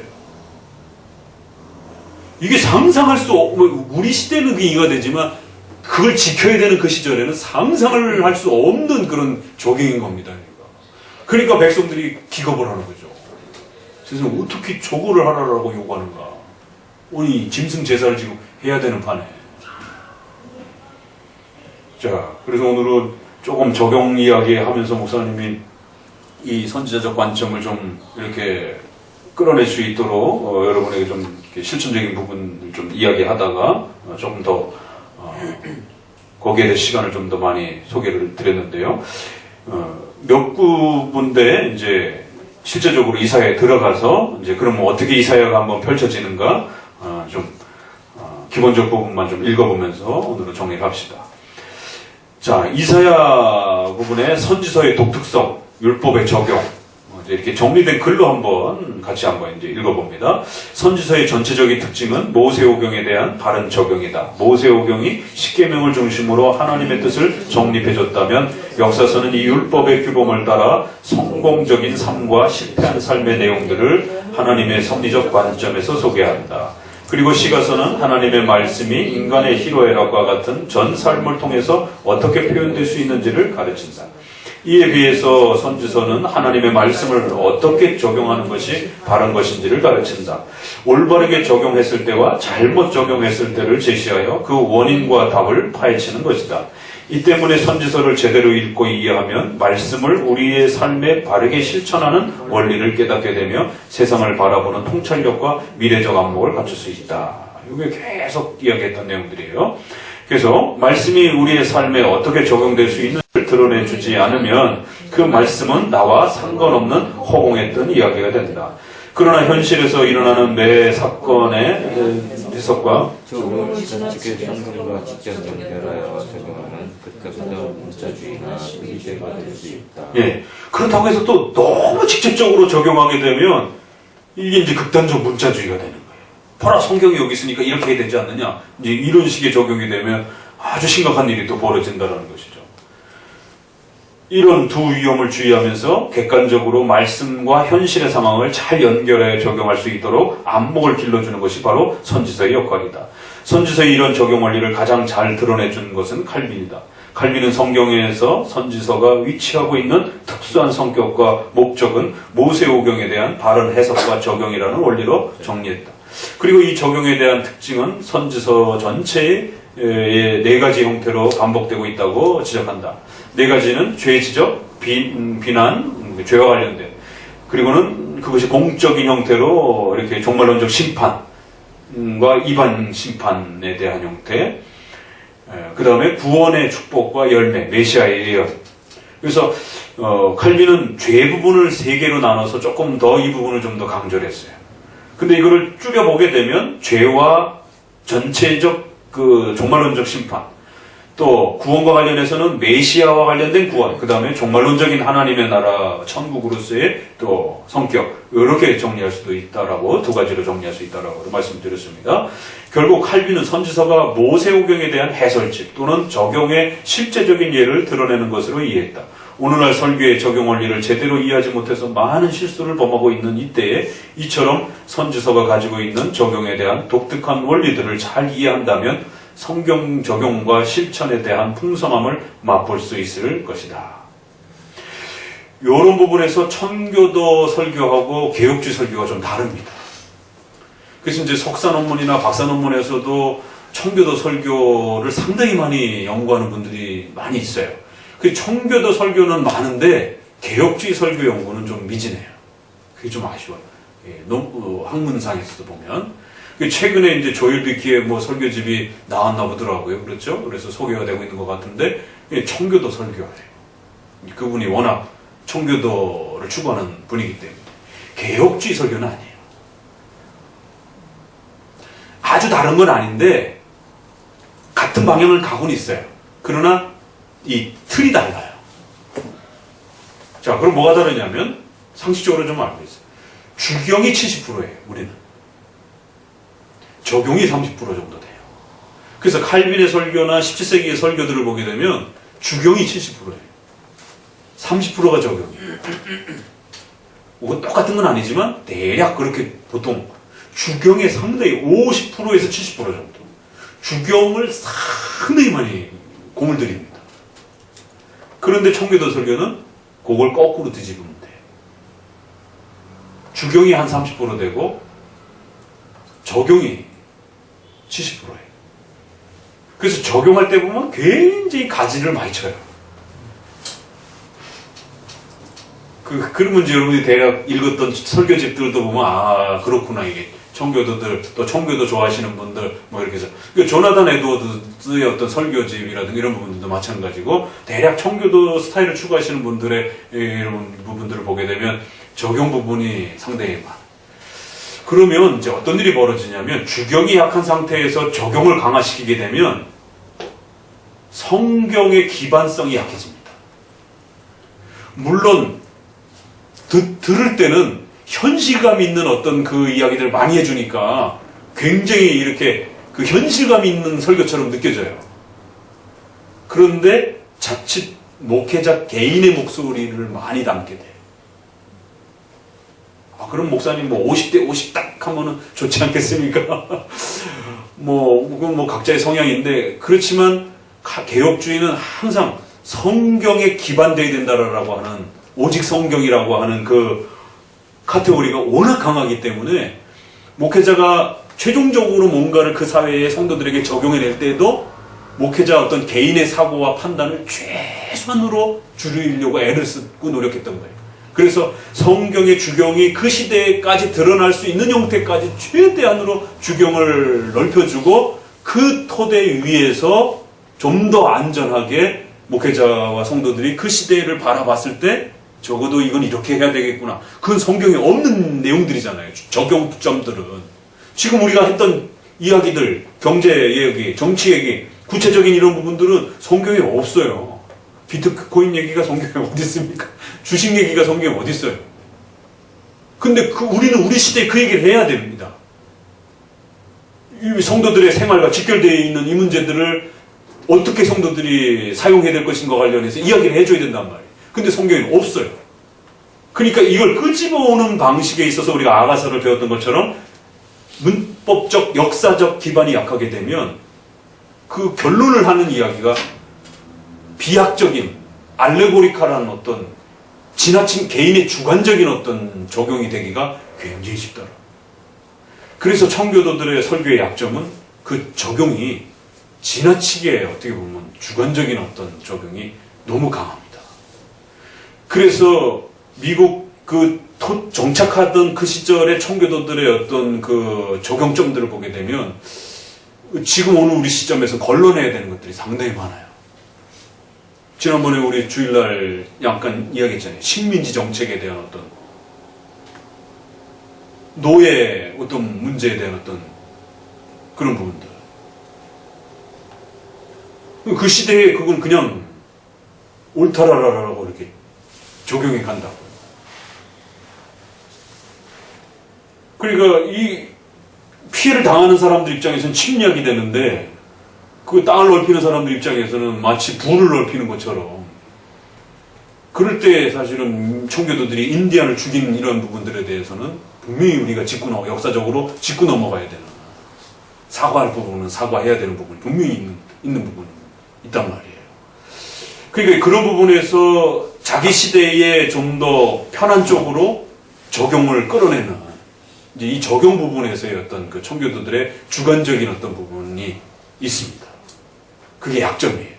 이게 상상할 수 우리 시대는 그게 이해가 되지만 그걸 지켜야 되는 그 시절에는 상상을 할 수 없는 그런 적용인 겁니다. 그러니까 백성들이 기겁을 하는 거죠. 세상에 어떻게 저거를 하라고 요구하는가. 아니, 짐승 제사를 지금 해야 되는 판에. 자, 그래서 오늘은 조금 적용 이야기 하면서 목사님이 이 선지자적 관점을 좀 이렇게 끌어낼 수 있도록 여러분에게 좀 이렇게 실천적인 부분을 좀 이야기하다가 조금 더 거기에 대해 시간을 좀 더 많이 소개를 드렸는데요. 몇 구분데 이제 실제적으로 이사야에 들어가서 이제 그러면 어떻게 이사야가 한번 펼쳐지는가 좀 기본적 부분만 좀 읽어보면서 오늘은 정리를 합시다. 자, 이사야 부분의 선지서의 독특성, 율법의 적용, 이렇게 정리된 글로 한번 같이 한번 이제 읽어봅니다. 선지서의 전체적인 특징은 모세오경에 대한 바른 적용이다. 모세오경이 십계명을 중심으로 하나님의 뜻을 정립해줬다면 역사서는 이 율법의 규범을 따라 성공적인 삶과 실패한 삶의 내용들을 하나님의 섭리적 관점에서 소개한다. 그리고 시가서는 하나님의 말씀이 인간의 희로애락과 같은 전 삶을 통해서 어떻게 표현될 수 있는지를 가르친다. 이에 비해서 선지서는 하나님의 말씀을 어떻게 적용하는 것이 바른 것인지를 가르친다. 올바르게 적용했을 때와 잘못 적용했을 때를 제시하여 그 원인과 답을 파헤치는 것이다. 이 때문에 선지서를 제대로 읽고 이해하면 말씀을 우리의 삶에 바르게 실천하는 원리를 깨닫게 되며 세상을 바라보는 통찰력과 미래적 안목을 갖출 수 있다. 이게 계속 이야기했던 내용들이에요. 그래서 말씀이 우리의 삶에 어떻게 적용될 수 있는지를 드러내주지 않으면 그 말씀은 나와 상관없는 허공했던 이야기가 된다. 그러나 현실에서 일어나는 매 사건의 해석과 적응을 지나치게 성경과 직접 연결하여 적용하는 그때부터 문자주의나 이기주의가 될 수 있다. 예. 그렇다고 해서 또 너무 직접적으로 적용하게 되면 이게 이제 극단적 문자주의가 되는 거예요. 보라, 성경이 여기 있으니까 이렇게 해야 되지 않느냐. 이제 이런 식의 적용이 되면 아주 심각한 일이 또 벌어진다는 것이죠. 이런 두 위험을 주의하면서 객관적으로 말씀과 현실의 상황을 잘 연결해 적용할 수 있도록 안목을 길러주는 것이 바로 선지서의 역할이다. 선지서의 이런 적용 원리를 가장 잘 드러내준 것은 칼빈이다. 칼빈은 성경에서 선지서가 위치하고 있는 특수한 성격과 목적은 모세오경에 대한 바른 해석과 적용이라는 원리로 정리했다. 그리고 이 적용에 대한 특징은 선지서 전체의 네 가지 형태로 반복되고 있다고 지적한다. 네 가지는 죄 지적, 비난, 죄와 관련된, 그리고는 그것이 공적인 형태로 이렇게 종말론적 심판과 이반 심판에 대한 형태, 그 다음에 구원의 축복과 열매, 메시아의 예언. 그래서 칼빈은 죄 부분을 세 개로 나눠서 조금 더 이 부분을 좀 더 강조를 했어요. 근데 이거를 줄여보게 되면 죄와 전체적 그 종말론적 심판, 또 구원과 관련해서는 메시아와 관련된 구원, 그 다음에 종말론적인 하나님의 나라 천국으로서의 또 성격, 이렇게 정리할 수도 있다라고, 두 가지로 정리할 수 있다라고 말씀드렸습니다. 결국 칼빈은 선지서가 모세오경에 대한 해설집 또는 적용의 실제적인 예를 드러내는 것으로 이해했다. 오늘날 설교의 적용 원리를 제대로 이해하지 못해서 많은 실수를 범하고 있는 이때에 이처럼 선지서가 가지고 있는 적용에 대한 독특한 원리들을 잘 이해한다면 성경 적용과 실천에 대한 풍성함을 맛볼 수 있을 것이다. 이런 부분에서 천교도 설교하고 개혁주의 설교가 좀 다릅니다. 그래서 이제 석사 논문이나 박사 논문에서도 천교도 설교를 상당히 많이 연구하는 분들이 많이 있어요. 그 청교도 설교는 많은데 개혁주의 설교 연구는 좀 미진해요. 그게 좀 아쉬워요. 예, 학문상에서도 보면. 최근에 이제 조일비키의 뭐 설교집이 나왔나 보더라고요. 그렇죠? 그래서 소개가 되고 있는 것 같은데, 예, 청교도 설교예요. 그분이 워낙 청교도를 추구하는 분이기 때문에. 개혁주의 설교는 아니에요. 아주 다른 건 아닌데, 같은 방향을 가고는 있어요. 그러나, 이 틀이 달라요. 자, 그럼 뭐가 다르냐면 상식적으로 좀 알고 있어요. 주경이 70%예요, 우리는. 적용이 30% 정도 돼요. 그래서 칼빈의 설교나 17세기의 설교들을 보게 되면 주경이 70%예요. 30%가 적용이에요. 뭐 똑같은 건 아니지만 대략 그렇게 보통 주경의 상당히 50%에서 70% 정도. 주경을 상당히 많이 공을 들입니다. 그런데 청교도 설교는 그걸 거꾸로 뒤집으면 돼요. 주경이 한 30% 되고 적용이 70%예요. 그래서 적용할 때 보면 굉장히 가지를 많이 쳐요. 그러면 이제 여러분이 대략 읽었던 설교집들도 보면, 아, 그렇구나, 이게. 청교도들, 또 청교도 좋아하시는 분들, 뭐 이렇게 해서. 조나단 에드워드의 어떤 설교집이라든가 이런 부분들도 마찬가지고, 대략 청교도 스타일을 추구하시는 분들의 이런 부분들을 보게 되면 적용 부분이 상당히 많아요. 그러면 이제 어떤 일이 벌어지냐면, 주경이 약한 상태에서 적용을 강화시키게 되면 성경의 기반성이 약해집니다. 물론, 들을 때는 현실감 있는 어떤 그 이야기들을 많이 해주니까 굉장히 이렇게 그 현실감 있는 설교처럼 느껴져요. 그런데 자칫 목회자 개인의 목소리를 많이 담게 돼요. 아, 그럼 목사님 뭐 50대 50 딱 하면은 좋지 않겠습니까? 그건 뭐 각자의 성향인데, 그렇지만 개혁주의는 항상 성경에 기반되어야 된다라고 하는 오직 성경이라고 하는 그 카테고리가 워낙 강하기 때문에 목회자가 최종적으로 뭔가를 그 사회의 성도들에게 적용해낼 때에도 목회자 어떤 개인의 사고와 판단을 최선으로 줄이려고 애를 쓰고 노력했던 거예요. 그래서 성경의 주경이 그 시대에까지 드러날 수 있는 형태까지 최대한으로 주경을 넓혀주고 그 토대 위에서 좀 더 안전하게 목회자와 성도들이 그 시대를 바라봤을 때 적어도 이건 이렇게 해야 되겠구나. 그건 성경에 없는 내용들이잖아요. 적용점들은. 지금 우리가 했던 이야기들, 경제 얘기, 정치 얘기, 구체적인 이런 부분들은 성경에 없어요. 비트코인 얘기가 성경에 어디 있습니까? 주식 얘기가 성경에 어디 있어요? 근데 우리는 우리 시대에 그 얘기를 해야 됩니다. 이 성도들의 생활과 직결되어 있는 이 문제들을 어떻게 성도들이 사용해야 될 것인가 관련해서 이야기를 해줘야 된단 말이에요. 근데 성경에는 없어요. 그러니까 이걸 끄집어오는 방식에 있어서 우리가 아가서를 배웠던 것처럼 문법적, 역사적 기반이 약하게 되면 그 결론을 하는 이야기가 비약적인, 알레고리카라는 어떤 지나친 개인의 주관적인 어떤 적용이 되기가 굉장히 쉽더라. 그래서 청교도들의 설교의 약점은 그 적용이 지나치게 어떻게 보면 주관적인 어떤 적용이 너무 강합니다. 그래서 미국 정착하던 그 시절의 청교도들의 어떤 그 적용점들을 보게 되면 지금 오늘 우리 시점에서 걸러내야 되는 것들이 상당히 많아요. 지난번에 우리 주일날 약간 이야기했잖아요. 식민지 정책에 대한 어떤 노예 어떤 문제에 대한 어떤 그런 부분들. 그 시대에 그건 그냥 옳다라라라고 이렇게 적용이 간다고. 그러니까 이 피해를 당하는 사람들 입장에서는 침략이 되는데 그 땅을 넓히는 사람들 입장에서는 마치 부를 넓히는 것처럼 그럴 때 사실은 청교도들이 인디안을 죽인 이런 부분들에 대해서는 분명히 우리가 역사적으로 짚고 넘어가야 되는 사과할 부분은 사과해야 되는 부분이 분명히 있는 부분이 있단 말이에요. 그러니까 그런 부분에서 자기 시대에 좀 더 편한 쪽으로 적용을 끌어내는 이제 이 적용 부분에서의 어떤 그 청교도들의 주관적인 어떤 부분이 있습니다. 그게 약점이에요.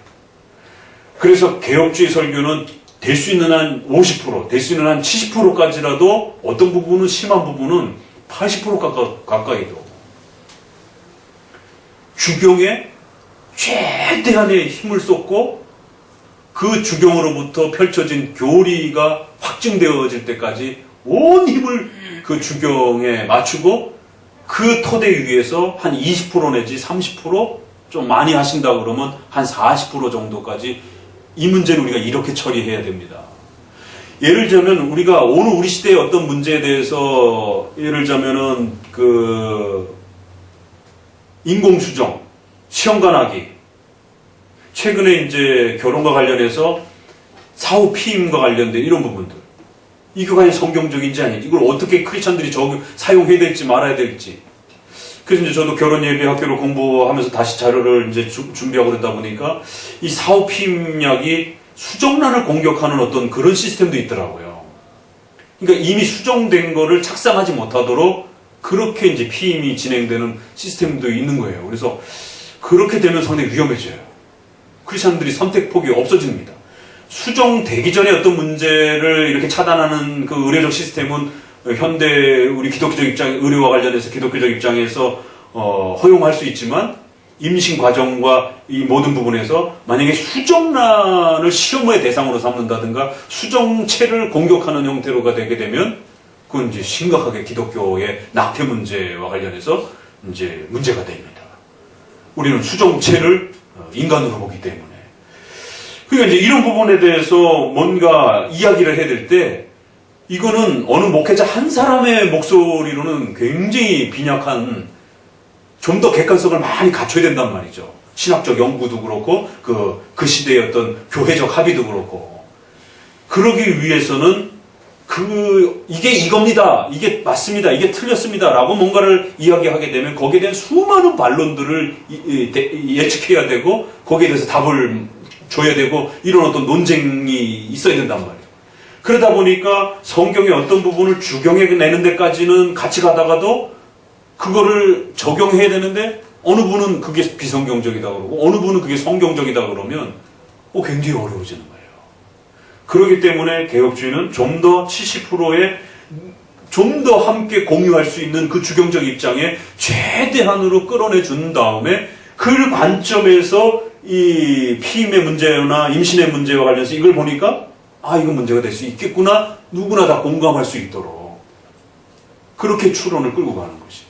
그래서 개혁주의 설교는 될 수 있는 한 50%, 될 수 있는 한 70%까지라도 어떤 부분은 심한 부분은 80% 가까이도 주경에 최대한의 힘을 쏟고 그 주경으로부터 펼쳐진 교리가 확증되어질 때까지 온 힘을 그 주경에 맞추고 그 토대 위에서 한 20% 내지 30% 좀 많이 하신다 그러면 한 40% 정도까지 이 문제는 우리가 이렇게 처리해야 됩니다. 예를 들자면 우리가 오늘 우리 시대의 어떤 문제에 대해서 예를 들자면은 그 인공수정, 시험관하기, 최근에 이제 결혼과 관련해서 사후 피임과 관련된 이런 부분들. 이거 과연 성경적인지 아닌지, 이걸 어떻게 크리스찬들이 사용해야 될지 말아야 될지. 그래서 이제 저도 결혼 예배 학교를 공부하면서 다시 자료를 이제 준비하고 그러다 보니까 이 사후 피임약이 수정란을 공격하는 어떤 그런 시스템도 있더라고요. 그러니까 이미 수정된 거를 착상하지 못하도록 그렇게 이제 피임이 진행되는 시스템도 있는 거예요. 그래서 그렇게 되면 상당히 위험해져요. 크리스찬들이 선택폭이 없어집니다. 수정되기 전에 어떤 문제를 이렇게 차단하는 그 의료적 시스템은 현대 우리 기독교적 의료와 관련해서 기독교적 입장에서 허용할 수 있지만 임신 과정과 이 모든 부분에서 만약에 수정란을 시험의 대상으로 삼는다든가 수정체를 공격하는 형태로가 되게 되면 그건 이제 심각하게 기독교의 낙태 문제와 관련해서 이제 문제가 됩니다. 우리는 수정체를 인간으로 보기 때문에. 그러니까 이제 이런 부분에 대해서 뭔가 이야기를 해야 될 때 이거는 어느 목회자 한 사람의 목소리로는 굉장히 빈약한 좀 더 객관성을 많이 갖춰야 된단 말이죠. 신학적 연구도 그렇고 그 시대의 어떤 교회적 합의도 그렇고 그러기 위해서는 이게 이겁니다. 이게 맞습니다. 이게 틀렸습니다. 라고 뭔가를 이야기하게 되면 거기에 대한 수많은 반론들을 예측해야 되고 거기에 대해서 답을 줘야 되고 이런 어떤 논쟁이 있어야 된단 말이에요. 그러다 보니까 성경의 어떤 부분을 주경해 내는 데까지는 같이 가다가도 그거를 적용해야 되는데 어느 분은 그게 비성경적이다 그러고 어느 분은 그게 성경적이다 그러면 굉장히 어려워지는 거예요. 그렇기 때문에 개혁주의는 좀 더 70%의 좀 더 함께 공유할 수 있는 그 주경적 입장에 최대한으로 끌어내 준 다음에 그 관점에서 이 피임의 문제나 임신의 문제와 관련해서 이걸 보니까 이거 문제가 될 수 있겠구나, 누구나 다 공감할 수 있도록 그렇게 추론을 끌고 가는 것이.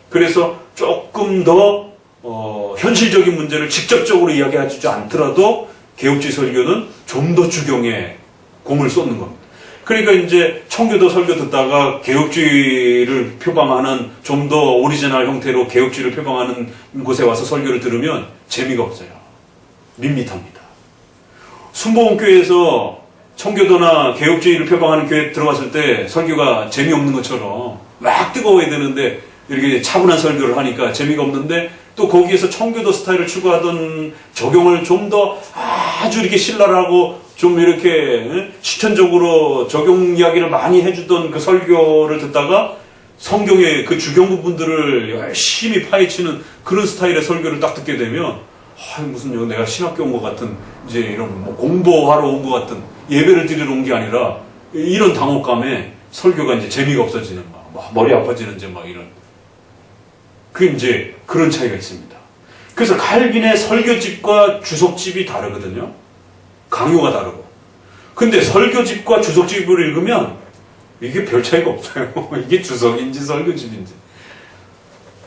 그래서 조금 더 현실적인 문제를 직접적으로 이야기하지 않더라도 개혁주의 설교는 좀 더 주경에 공을 쏟는 겁니다. 그러니까 이제 청교도 설교 듣다가 개혁주의를 표방하는 좀 더 오리지널 형태로 개혁주의를 표방하는 곳에 와서 설교를 들으면 재미가 없어요. 밋밋합니다. 순복음교회에서 청교도나 개혁주의를 표방하는 교회에 들어갔을 때 설교가 재미없는 것처럼 막 뜨거워야 되는데 이렇게 차분한 설교를 하니까 재미가 없는데 또 거기에서 청교도 스타일을 추구하던 적용을 좀 더 아주 이렇게 신랄하고 좀 이렇게 실천적으로 적용 이야기를 많이 해주던 그 설교를 듣다가 성경의 그 주경 부분들을 열심히 파헤치는 그런 스타일의 설교를 딱 듣게 되면 무슨 내가 신학교 온 것 같은 이제 이런 뭐 공부하러 온 것 같은 예배를 드리러 온 게 아니라 이런 당혹감에 설교가 이제 재미가 없어지는 막 머리 아파지는지 막 이런 그게 이제 그런 차이가 있습니다. 그래서 칼빈의 설교집과 주석집이 다르거든요. 강요가 다르고. 근데 설교집과 주석집을 읽으면 이게 별 차이가 없어요. 이게 주석인지 설교집인지.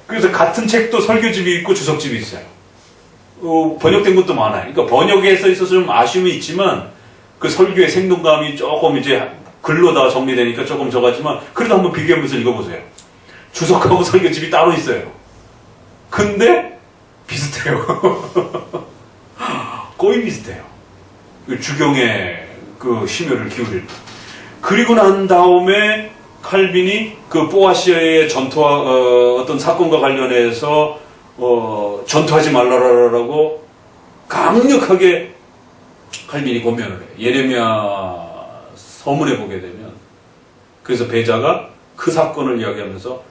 그래서 같은 책도 설교집이 있고 주석집이 있어요. 번역된 것도 많아요. 그러니까 번역에서 있어서 좀 아쉬움이 있지만 그 설교의 생동감이 조금 이제 글로다 정리되니까 조금 적었지만 그래도 한번 비교하면서 읽어보세요. 주석하고 설교집이 따로 있어요. 근데 비슷해요. 거의 비슷해요. 주경에 그 심혈을 기울일. 그리고 난 다음에 칼빈이 그 보아시아의 어떤 사건과 관련해서 전투하지 말라라고 강력하게 칼빈이 권면을 해요. 예레미야 서문에 보게 되면 그래서 베자가 그 사건을 이야기하면서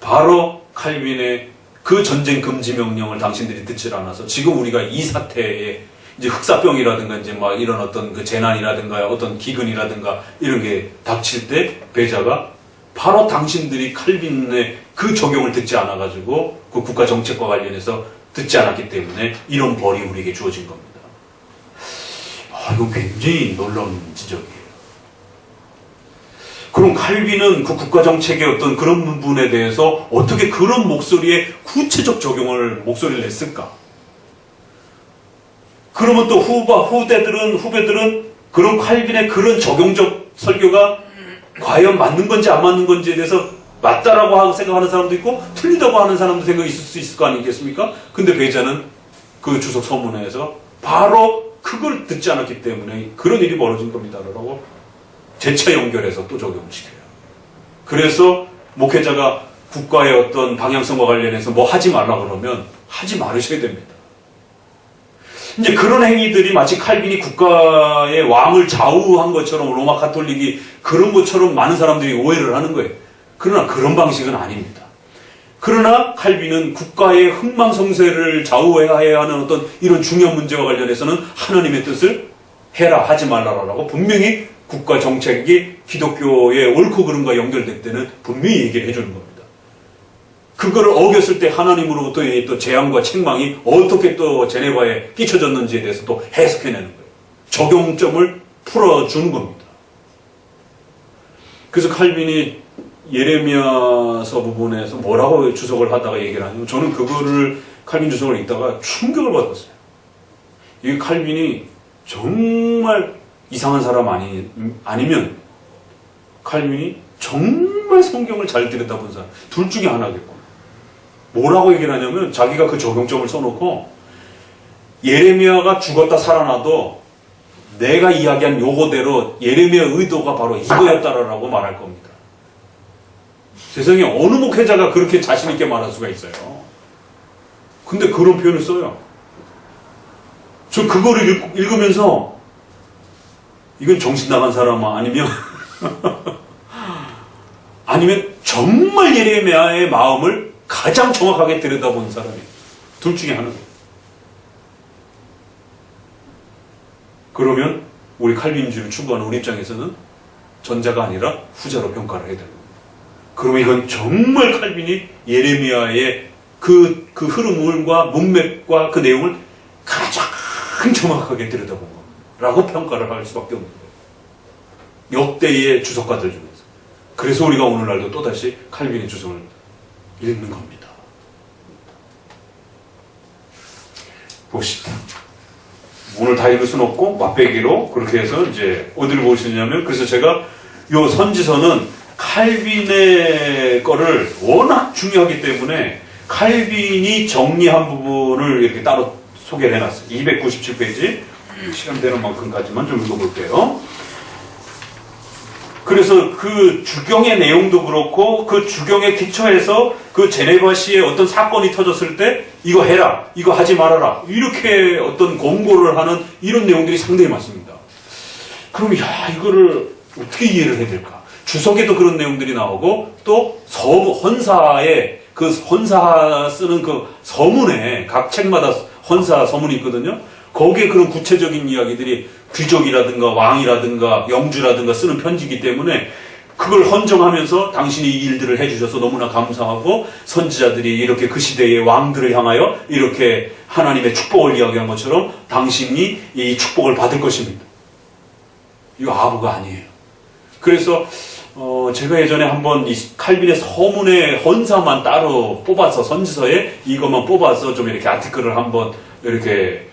바로 칼빈의 그 전쟁 금지 명령을 당신들이 듣질 않아서 지금 우리가 이 사태에 이제 흑사병이라든가 이제 막 이런 어떤 그 재난이라든가 어떤 기근이라든가 이런 게 닥칠 때 베자가 바로 당신들이 칼빈의 그 적용을 듣지 않아가지고 그 국가 정책과 관련해서 듣지 않았기 때문에 이런 벌이 우리에게 주어진 겁니다. 이거 굉장히 놀라운 지적이에요. 그럼 칼빈은 그 국가 정책의 어떤 그런 부분에 대해서 어떻게 그런 목소리에 구체적 목소리를 냈을까? 그러면 또 후배들은 그런 칼빈의 그런 적용적 설교가 과연 맞는 건지 안 맞는 건지에 대해서 맞다라고 생각하는 사람도 있고 틀리다고 하는 사람도 생각이 있을 수 있을 거 아니겠습니까? 근데 베자는 그 주석 서문에서 바로 그걸 듣지 않았기 때문에 그런 일이 벌어진 겁니다라고 재차 연결해서 또 적용시켜요. 그래서 목회자가 국가의 어떤 방향성과 관련해서 뭐 하지 말라 그러면 하지 말으셔야 됩니다. 이제 그런 행위들이 마치 칼빈이 국가의 왕을 좌우한 것처럼 로마 가톨릭이 그런 것처럼 많은 사람들이 오해를 하는 거예요. 그러나 그런 방식은 아닙니다. 그러나 칼빈은 국가의 흥망성쇠를 좌우해야 하는 어떤 이런 중요한 문제와 관련해서는 하나님의 뜻을 해라 하지 말라라고 분명히 국가 정책이 기독교의 옳고 그름과 연결될 때는 분명히 얘기를 해주는 겁니다. 그거를 어겼을 때 하나님으로부터의 또 재앙과 책망이 어떻게 또 제네바에 끼쳐졌는지에 대해서 또 해석해내는 거예요. 적용점을 풀어주는 겁니다. 그래서 칼빈이 예레미야서 부분에서 뭐라고 주석을 하다가 얘기를 하냐면 저는 그거를 칼빈 주석을 읽다가 충격을 받았어요. 이 칼빈이 정말 이상한 사람 아니면 칼빈이 정말 성경을 잘 들여다본 사람 둘 중에 하나겠고 뭐라고 얘기를 하냐면 자기가 그 적용점을 써놓고 예레미야가 죽었다 살아나도 내가 이야기한 요거대로 예레미야의 의도가 바로 이거였다라고 말할 겁니다. 세상에 어느 목회자가 그렇게 자신있게 말할 수가 있어요. 근데 그런 표현을 써요. 저 그거를 읽으면서 이건 정신 나간 사람 아니면 아니면 정말 예레미야의 마음을 가장 정확하게 들여다본 사람이에요. 둘 중에 하나예요. 그러면 우리 칼빈주의를 추구하는 우리 입장에서는 전자가 아니라 후자로 평가를 해야 되는 거예요. 그러면 이건 정말 칼빈이 예레미야의 그 흐름과 문맥과 그 내용을 가장 정확하게 들여다본 거라고 평가를 할 수밖에 없는 거예요. 역대의 주석가들 중에서. 그래서 우리가 오늘날도 또다시 칼빈의 주석을 읽는 겁니다. 봅시다. 오늘 다 읽을 수는 없고 맛배기로 그렇게 해서 이제 어디를 보시냐면, 그래서 제가 요 선지서는 칼빈의 거를 워낙 중요하기 때문에 칼빈이 정리한 부분을 이렇게 따로 소개를 해놨어요. 297페이지 시간 되는 만큼까지만 좀 읽어볼게요. 그래서 그 주경의 내용도 그렇고 그 주경에 기초해서 그 제네바시에 어떤 사건이 터졌을 때 이거 해라, 이거 하지 말아라, 이렇게 어떤 권고를 하는 이런 내용들이 상당히 많습니다. 그럼 이거를 어떻게 이해를 해야 될까? 주석에도 그런 내용들이 나오고 또 헌사에 그 헌사 쓰는 그 서문에 각 책마다 헌사 서문이 있거든요. 거기에 그런 구체적인 이야기들이 귀족이라든가 왕이라든가 영주라든가 쓰는 편지이기 때문에 그걸 헌정하면서 당신이 이 일들을 해주셔서 너무나 감사하고 선지자들이 이렇게 그 시대의 왕들을 향하여 이렇게 하나님의 축복을 이야기한 것처럼 당신이 이 축복을 받을 것입니다. 이거 아부가 아니에요. 그래서 제가 예전에 한번 이 칼빈의 서문의 헌사만 따로 뽑아서 선지서에 이것만 뽑아서 좀 이렇게 아티클을 한번 이렇게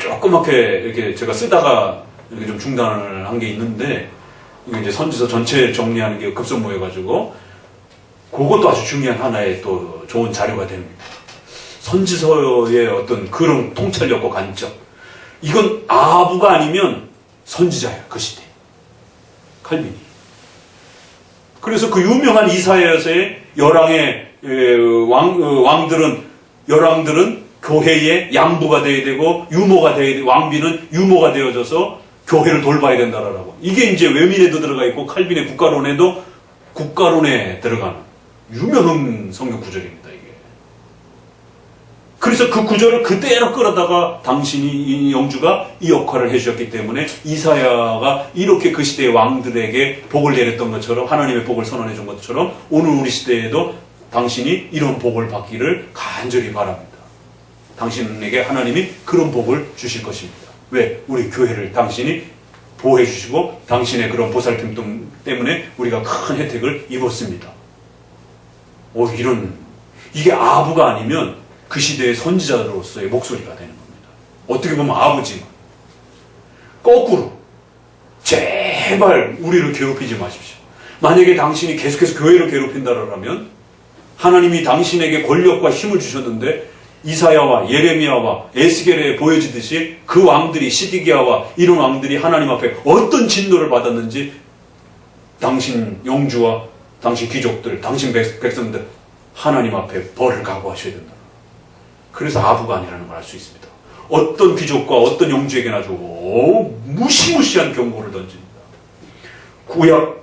조그맣게 이렇게 제가 쓰다가 이렇게 좀 중단을 한 게 있는데, 이게 이제 선지서 전체 정리하는 게 급선무여가지고 그것도 아주 중요한 하나의 또 좋은 자료가 됩니다. 선지서의 어떤 그런 통찰력과 관점, 이건 아부가 아니면 선지자예요. 그 시대 칼빈이. 그래서 그 유명한 이사야서의 열왕들은 교회의 양부가 되어야 되고 유모가 되어야 되고 왕비는 유모가 되어져서 교회를 돌봐야 된다라고. 이게 이제 외민에도 들어가 있고 칼빈의 국가론에도 국가론에 들어가는 유명한 성경 구절입니다. 이게. 그래서 그 구절을 그대로 끌어다가 당신이 이 영주가 이 역할을 해주셨기 때문에 이사야가 이렇게 그 시대의 왕들에게 복을 내렸던 것처럼 하나님의 복을 선언해 준 것처럼 오늘 우리 시대에도 당신이 이런 복을 받기를 간절히 바랍니다. 당신에게 하나님이 그런 복을 주실 것입니다. 왜? 우리 교회를 당신이 보호해 주시고 당신의 그런 보살핌 때문에 우리가 큰 혜택을 입었습니다. 이게 아부가 아니면 그 시대의 선지자로서의 목소리가 되는 겁니다. 어떻게 보면 아부지만 거꾸로 제발 우리를 괴롭히지 마십시오. 만약에 당신이 계속해서 교회를 괴롭힌다라면 하나님이 당신에게 권력과 힘을 주셨는데 이사야와 예레미야와 에스겔에 보여지듯이 그 왕들이 시디기야와 이런 왕들이 하나님 앞에 어떤 진노를 받았는지 당신 영주와 당신 귀족들, 당신 백성들 하나님 앞에 벌을 각오하셔야 된다. 그래서 아부가 아니라는 걸 알 수 있습니다. 어떤 귀족과 어떤 영주에게나 주고 무시무시한 경고를 던집니다.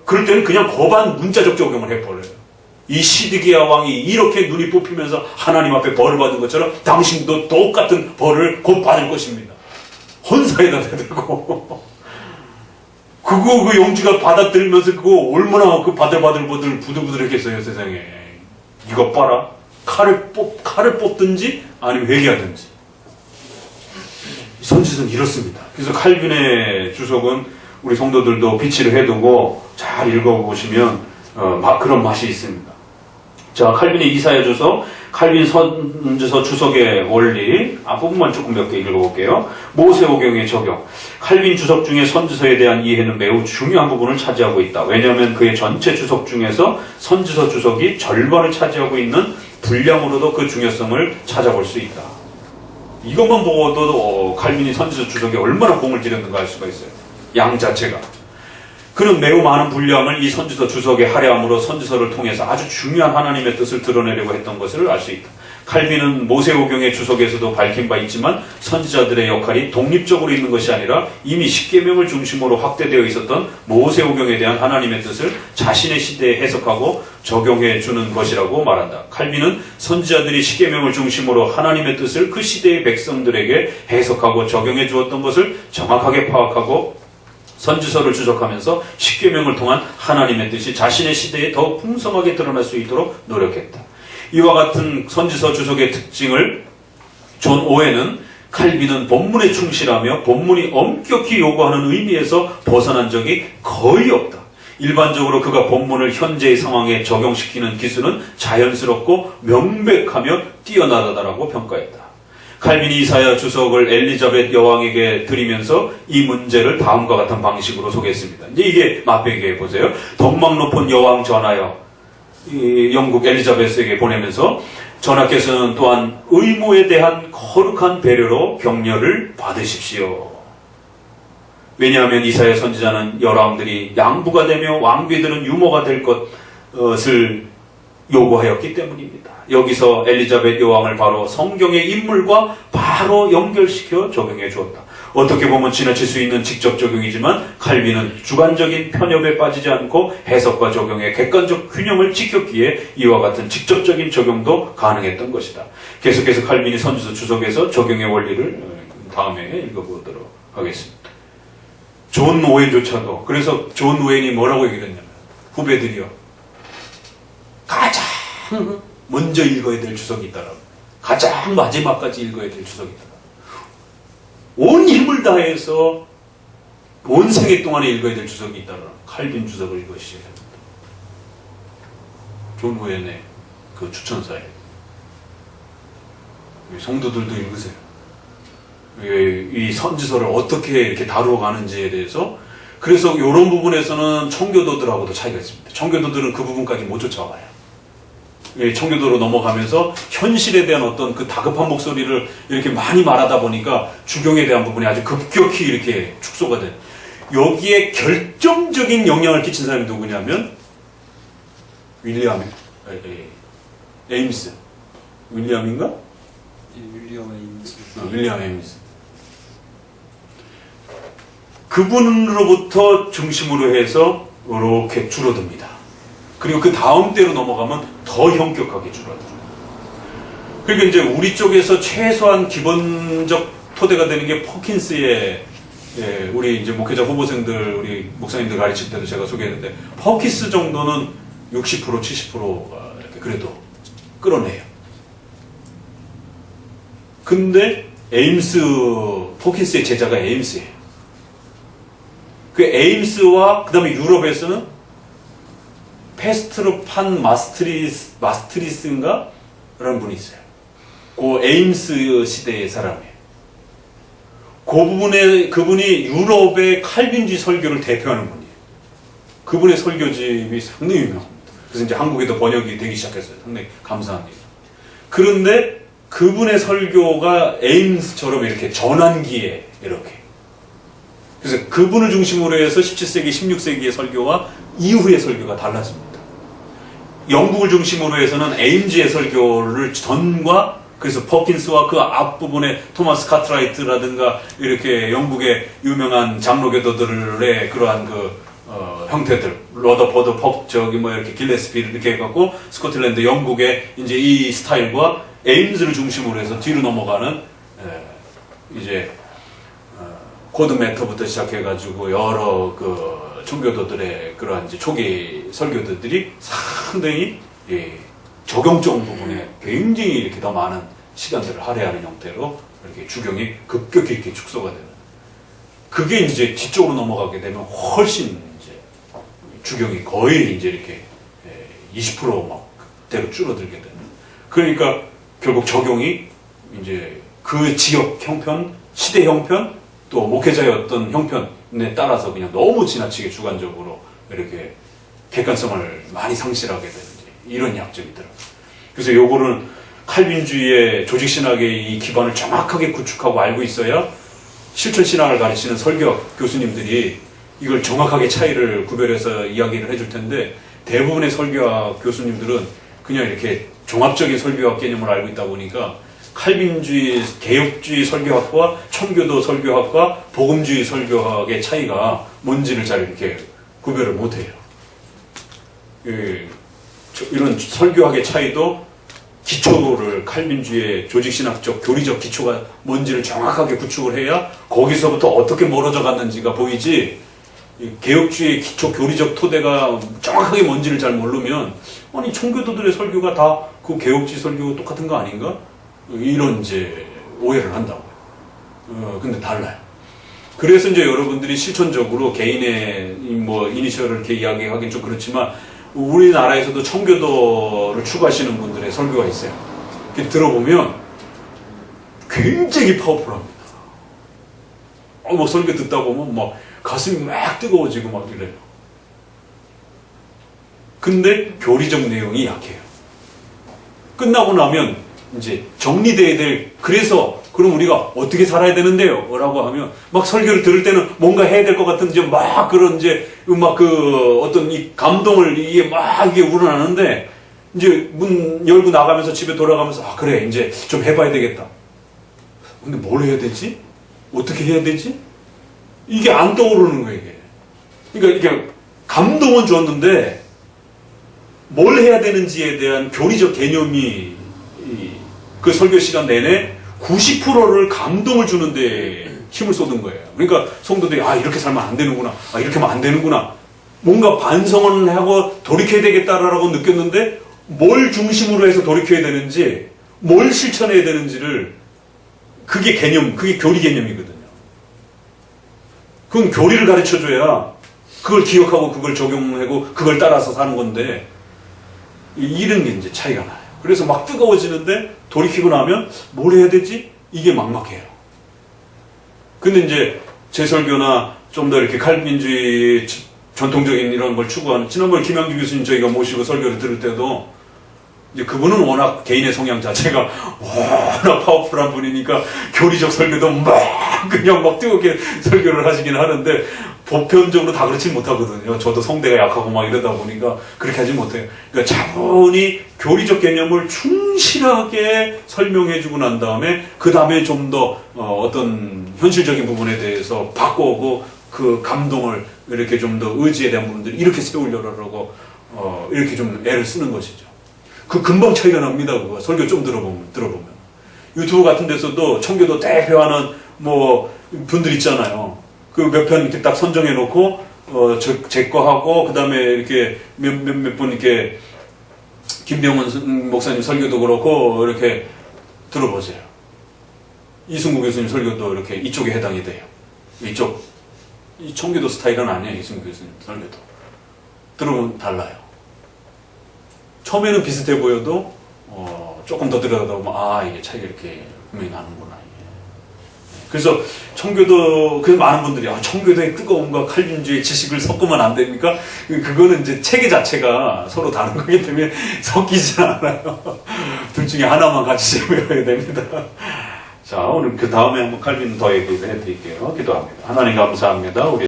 그럴 때는 그냥 거반 문자적 적용을 해버려요. 이 시드기야 왕이 이렇게 눈이 뽑히면서 하나님 앞에 벌을 받은 것처럼 당신도 똑같은 벌을 곧 받을 것입니다. 헌사에다 대들고 그거 그 영주가 받아들면서 그거 얼마나 그 바들바들 부들부들했겠어요. 세상에. 이것 봐라. 칼을 뽑든지 아니면 회개하든지. 선지서는 이렇습니다. 그래서 칼빈의 주석은 우리 성도들도 비치를 해두고 잘 읽어보시면 그런 맛이 있습니다. 자, 칼빈의 이사야 주석, 칼빈 선지서 주석의 원리, 앞부분만 조금 몇 개 읽어볼게요. 모세오경의 적용. 칼빈 주석 중에 선지서에 대한 이해는 매우 중요한 부분을 차지하고 있다. 왜냐하면 그의 전체 주석 중에서 선지서 주석이 절반을 차지하고 있는 분량으로도 그 중요성을 찾아볼 수 있다. 이것만 보고도 칼빈이 선지서 주석에 얼마나 공을 들였는가 알 수가 있어요. 양 자체가. 그는 매우 많은 분량을 이 선지서 주석에 할애함으로 선지서를 통해서 아주 중요한 하나님의 뜻을 드러내려고 했던 것을 알 수 있다. 칼빈은 모세오경의 주석에서도 밝힌 바 있지만 선지자들의 역할이 독립적으로 있는 것이 아니라 이미 십계명을 중심으로 확대되어 있었던 모세오경에 대한 하나님의 뜻을 자신의 시대에 해석하고 적용해 주는 것이라고 말한다. 칼빈은 선지자들이 십계명을 중심으로 하나님의 뜻을 그 시대의 백성들에게 해석하고 적용해 주었던 것을 정확하게 파악하고 선지서를 주석하면서 십계명을 통한 하나님의 뜻이 자신의 시대에 더 풍성하게 드러날 수 있도록 노력했다. 이와 같은 선지서 주석의 특징을 존 오웬은 칼빈은 본문에 충실하며 본문이 엄격히 요구하는 의미에서 벗어난 적이 거의 없다. 일반적으로 그가 본문을 현재의 상황에 적용시키는 기술은 자연스럽고 명백하며 뛰어나다라고 평가했다. 칼빈이 이사야 주석을 엘리자벳 여왕에게 드리면서 이 문제를 다음과 같은 방식으로 소개했습니다. 이제 이게 맛배기에 보세요. 덕망 높은 여왕 전하여 영국 엘리자베스에게 보내면서 전하께서는 또한 의무에 대한 거룩한 배려로 격려를 받으십시오. 왜냐하면 이사야 선지자는 여왕들이 양부가 되며 왕비들은 유모가 될 것을 요구하였기 때문입니다. 여기서 엘리자벳 여왕을 바로 성경의 인물과 바로 연결시켜 적용해 주었다. 어떻게 보면 지나칠 수 있는 직접 적용이지만 칼빈은 주관적인 편협에 빠지지 않고 해석과 적용의 객관적 균형을 지켰기에 이와 같은 직접적인 적용도 가능했던 것이다. 계속해서 칼빈이 선지서 주석에서 적용의 원리를 다음에 읽어보도록 하겠습니다. 존 오웬조차도, 그래서 존 오웬이 뭐라고 얘기를 했냐면, 후배들이요, 가장 먼저 읽어야 될 주석이 있다라고, 가장 마지막까지 읽어야 될 주석이 있다. 온 힘을 다해서 온 생애 동안에 읽어야 될 주석이 있다라. 칼빈 주석을 읽으셔야 됩니다. 존 오웬의 그 추천사에 성도들도 읽으세요. 이 선지서를 어떻게 이렇게 다루어 가는지에 대해서. 그래서 이런 부분에서는 청교도들하고도 차이가 있습니다. 청교도들은 그 부분까지 못 쫓아와요. 청교도로 넘어가면서 현실에 대한 어떤 그 다급한 목소리를 이렇게 많이 말하다 보니까 주경에 대한 부분이 아주 급격히 이렇게 축소가 된. 여기에 결정적인 영향을 끼친 사람이 누구냐면 윌리엄 에임스. 윌리엄인가? 윌리엄 에임스. 윌리엄 에임스. 그분으로부터 중심으로 해서 이렇게 줄어듭니다. 그리고 그 다음 때로 넘어가면 더 현격하게 줄어들어요. 그러니까 이제 우리 쪽에서 최소한 기본적 토대가 되는 게 퍼킨스의, 우리 이제 목회자 후보생들, 우리 목사님들 가르칠 때도 제가 소개했는데, 퍼킨스 정도는 60%, 70%가 이렇게 그래도 끌어내요. 근데 퍼킨스의 제자가 에임스예요. 그 에임스와 그 다음에 유럽에서는 페스트로판 마스트리스인가? 라는 분이 있어요. 그 에임스 시대의 사람이에요. 그분이 유럽의 칼빈주의 설교를 대표하는 분이에요. 그분의 설교집이 상당히 유명합니다. 그래서 이제 한국에도 번역이 되기 시작했어요. 상당히 감사합니다. 그런데 그분의 설교가 에임스처럼 이렇게 전환기에 이렇게. 그래서 그분을 중심으로 해서 17세기, 16세기의 설교와 이후의 설교가 달라집니다. 영국을 중심으로 해서는 에임즈의 설교를 전과, 그래서 퍼킨스와 그 앞부분에 토마스 카트라이트라든가 이렇게 영국의 유명한 장로교도들의 그러한 형태들, 러더퍼드, 이렇게 길레스피를 이렇게 해갖고 스코틀랜드, 영국의 이제 이 스타일과 에임즈를 중심으로 해서 뒤로 넘어가는, 이제, 코드 매터부터 시작해가지고 여러 청교도들의 그러한 이제 초기 설교들이 상당히 적용적 부분에 굉장히 이렇게 더 많은 시간들을 할애하는 형태로 이렇게 주경이 급격히 이렇게 축소가 되는. 그게 이제 뒤쪽으로 넘어가게 되면 훨씬 이제 주경이 거의 이제 이렇게 20% 막 대로 줄어들게 되는. 그러니까 결국 적용이 이제 그 지역 형편, 시대 형편, 또 목회자의 어떤 형편에 따라서 그냥 너무 지나치게 주관적으로 이렇게 객관성을 많이 상실하게 되는 이런 약점이 있더라고요. 그래서 요거는 칼빈주의의 조직신학의 이 기반을 정확하게 구축하고 알고 있어야 실천신학을 가르치는 설교학 교수님들이 이걸 정확하게 차이를 구별해서 이야기를 해줄 텐데, 대부분의 설교학 교수님들은 그냥 이렇게 종합적인 설교학 개념을 알고 있다 보니까 칼빈주의, 개혁주의 설교학과 청교도 설교학과 복음주의 설교학의 차이가 뭔지를 잘 이렇게 구별을 못해요. 이런 설교학의 차이도 기초를 칼빈주의 조직신학적, 교리적 기초가 뭔지를 정확하게 구축을 해야 거기서부터 어떻게 멀어져 갔는지가 보이지, 개혁주의 기초 교리적 토대가 정확하게 뭔지를 잘 모르면 아니 청교도들의 설교가 다 그 개혁주의 설교가 똑같은 거 아닌가? 이런 이제 오해를 한다고요. 근데 달라요. 그래서 이제 여러분들이 실천적으로 개인의 뭐 이니셜을 이렇게 이야기하긴 좀 그렇지만 우리나라에서도 청교도를 추구하시는 분들의 설교가 있어요. 이렇게 들어보면 굉장히 파워풀합니다. 뭐 설교 듣다 보면 막 가슴이 막 뜨거워지고 막 이래요. 근데 교리적 내용이 약해요. 끝나고 나면 이제 정리돼야 될, 그래서 그럼 우리가 어떻게 살아야 되는데요? 라고 하면 막 설교를 들을 때는 뭔가 해야 될 것 같은 이제 막 그런 이제 막 그 어떤 이 감동을 이게 막 이게 우러나는데 이제 문 열고 나가면서 집에 돌아가면서 아 그래 이제 좀 해봐야 되겠다. 근데 뭘 해야 되지? 어떻게 해야 되지? 이게 안 떠오르는 거예요, 이게. 그러니까 이게 감동은 줬는데 뭘 해야 되는지에 대한 교리적 개념이 그 설교 시간 내내 90%를 감동을 주는데 힘을 쏟은 거예요. 그러니까 성도들이 아 이렇게 살면 안 되는구나, 아 이렇게 하면 안 되는구나, 뭔가 반성을 하고 돌이켜야 되겠다라고 느꼈는데 뭘 중심으로 해서 돌이켜야 되는지, 뭘 실천해야 되는지를, 그게 개념, 그게 교리 개념이거든요. 그건 교리를 가르쳐줘야 그걸 기억하고 그걸 적용하고 그걸 따라서 사는 건데 이런 게 이제 차이가 나요. 그래서 막 뜨거워지는데 돌이키고 나면 뭘 해야 되지? 이게 막막해요. 근데 이제 제 설교나 좀 더 이렇게 칼빈주의 전통적인 이런 걸 추구하는, 지난번에 김양주 교수님 저희가 모시고 설교를 들을 때도 이제 그분은 워낙 개인의 성향 자체가 워낙 파워풀한 분이니까 교리적 설교도 막 그냥 막 뜨겁게 설교를 하시긴 하는데 보편적으로 다 그렇진 못하거든요. 저도 성대가 약하고 막 이러다 보니까 그렇게 하지 못해요. 그러니까 차분히 교리적 개념을 충실하게 설명해주고 난 다음에 그 다음에 좀 더 어떤 현실적인 부분에 대해서 바꾸고 그 감동을 이렇게 좀 더 의지에 대한 부분들을 이렇게 세우려고 이렇게 좀 애를 쓰는 것이죠. 그 금방 차이가 납니다. 그거 설교 좀 들어보면 유튜브 같은 데서도 청교도 대표하는 뭐 분들 있잖아요. 그 몇 편 이렇게 딱 선정해 놓고 제 거 하고 그 다음에 이렇게 몇 분 이렇게 김병원 목사님 설교도 그렇고 이렇게 들어보세요. 이승구 교수님 설교도 이렇게 이쪽에 해당이 돼요. 이쪽 이 청교도 스타일은 아니에요. 이승구 교수님 설교도 들어보면 달라요. 처음에는 비슷해 보여도 조금 더 들여다보면 아 이게 차이가 이렇게 분명히 나는구나. 이게. 그래서 청교도, 그래서 많은 분들이 아 청교도의 뜨거움과 칼빈주의 지식을 섞으면 안 됩니까? 그거는 이제 체계 자체가 서로 다른 거기 때문에 섞이지 않아요. 둘 중에 하나만 같이 배워야 됩니다. 자, 오늘 그 다음에 한번 칼빈 더 얘기를 해드릴게요. 기도합니다. 하나님 감사합니다. 우리